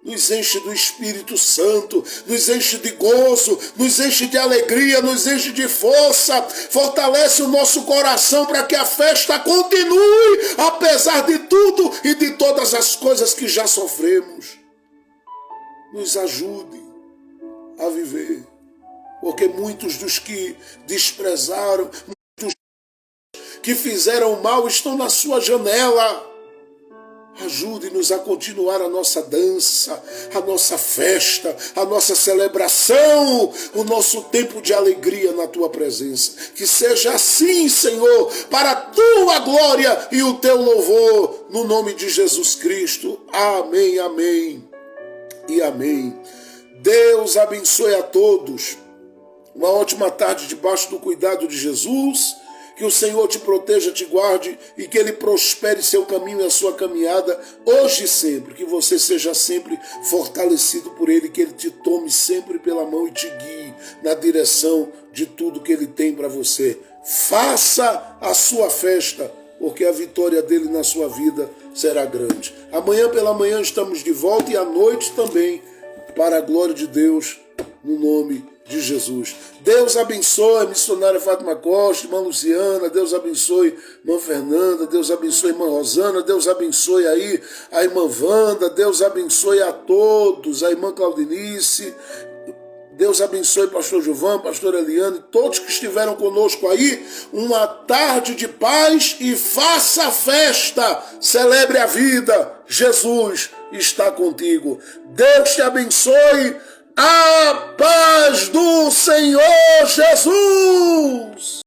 Speaker 1: nos enche do Espírito Santo, nos enche de gozo, nos enche de alegria, nos enche de força, fortalece o nosso coração para que a festa continue, apesar de tudo e de todas as coisas que já sofremos. Nos ajude a viver, porque muitos dos que desprezaram, muitos que fizeram mal estão na sua janela. Ajude-nos a continuar a nossa dança, a nossa festa, a nossa celebração, o nosso tempo de alegria na Tua presença. Que seja assim, Senhor, para a Tua glória e o Teu louvor, no nome de Jesus Cristo. Amém, amém e amém. Deus abençoe a todos. Uma ótima tarde debaixo do cuidado de Jesus. Que o Senhor te proteja, te guarde e que Ele prospere seu caminho e a sua caminhada hoje e sempre. Que você seja sempre fortalecido por Ele, que Ele te tome sempre pela mão e te guie na direção de tudo que Ele tem para você. Faça a sua festa, porque a vitória dele na sua vida será grande. Amanhã pela manhã estamos de volta e à noite também, para a glória de Deus, no nome de Jesus. Deus abençoe a missionária Fátima Costa, irmã Luciana, Deus abençoe irmã Fernanda, Deus abençoe irmã Rosana, Deus abençoe aí a irmã Wanda, Deus abençoe a todos, a irmã Claudinice, Deus abençoe pastor Gilvan, pastor Eliane, todos que estiveram conosco aí, uma tarde de paz e faça festa, celebre a vida, Jesus está contigo. Deus te abençoe. A paz do Senhor Jesus!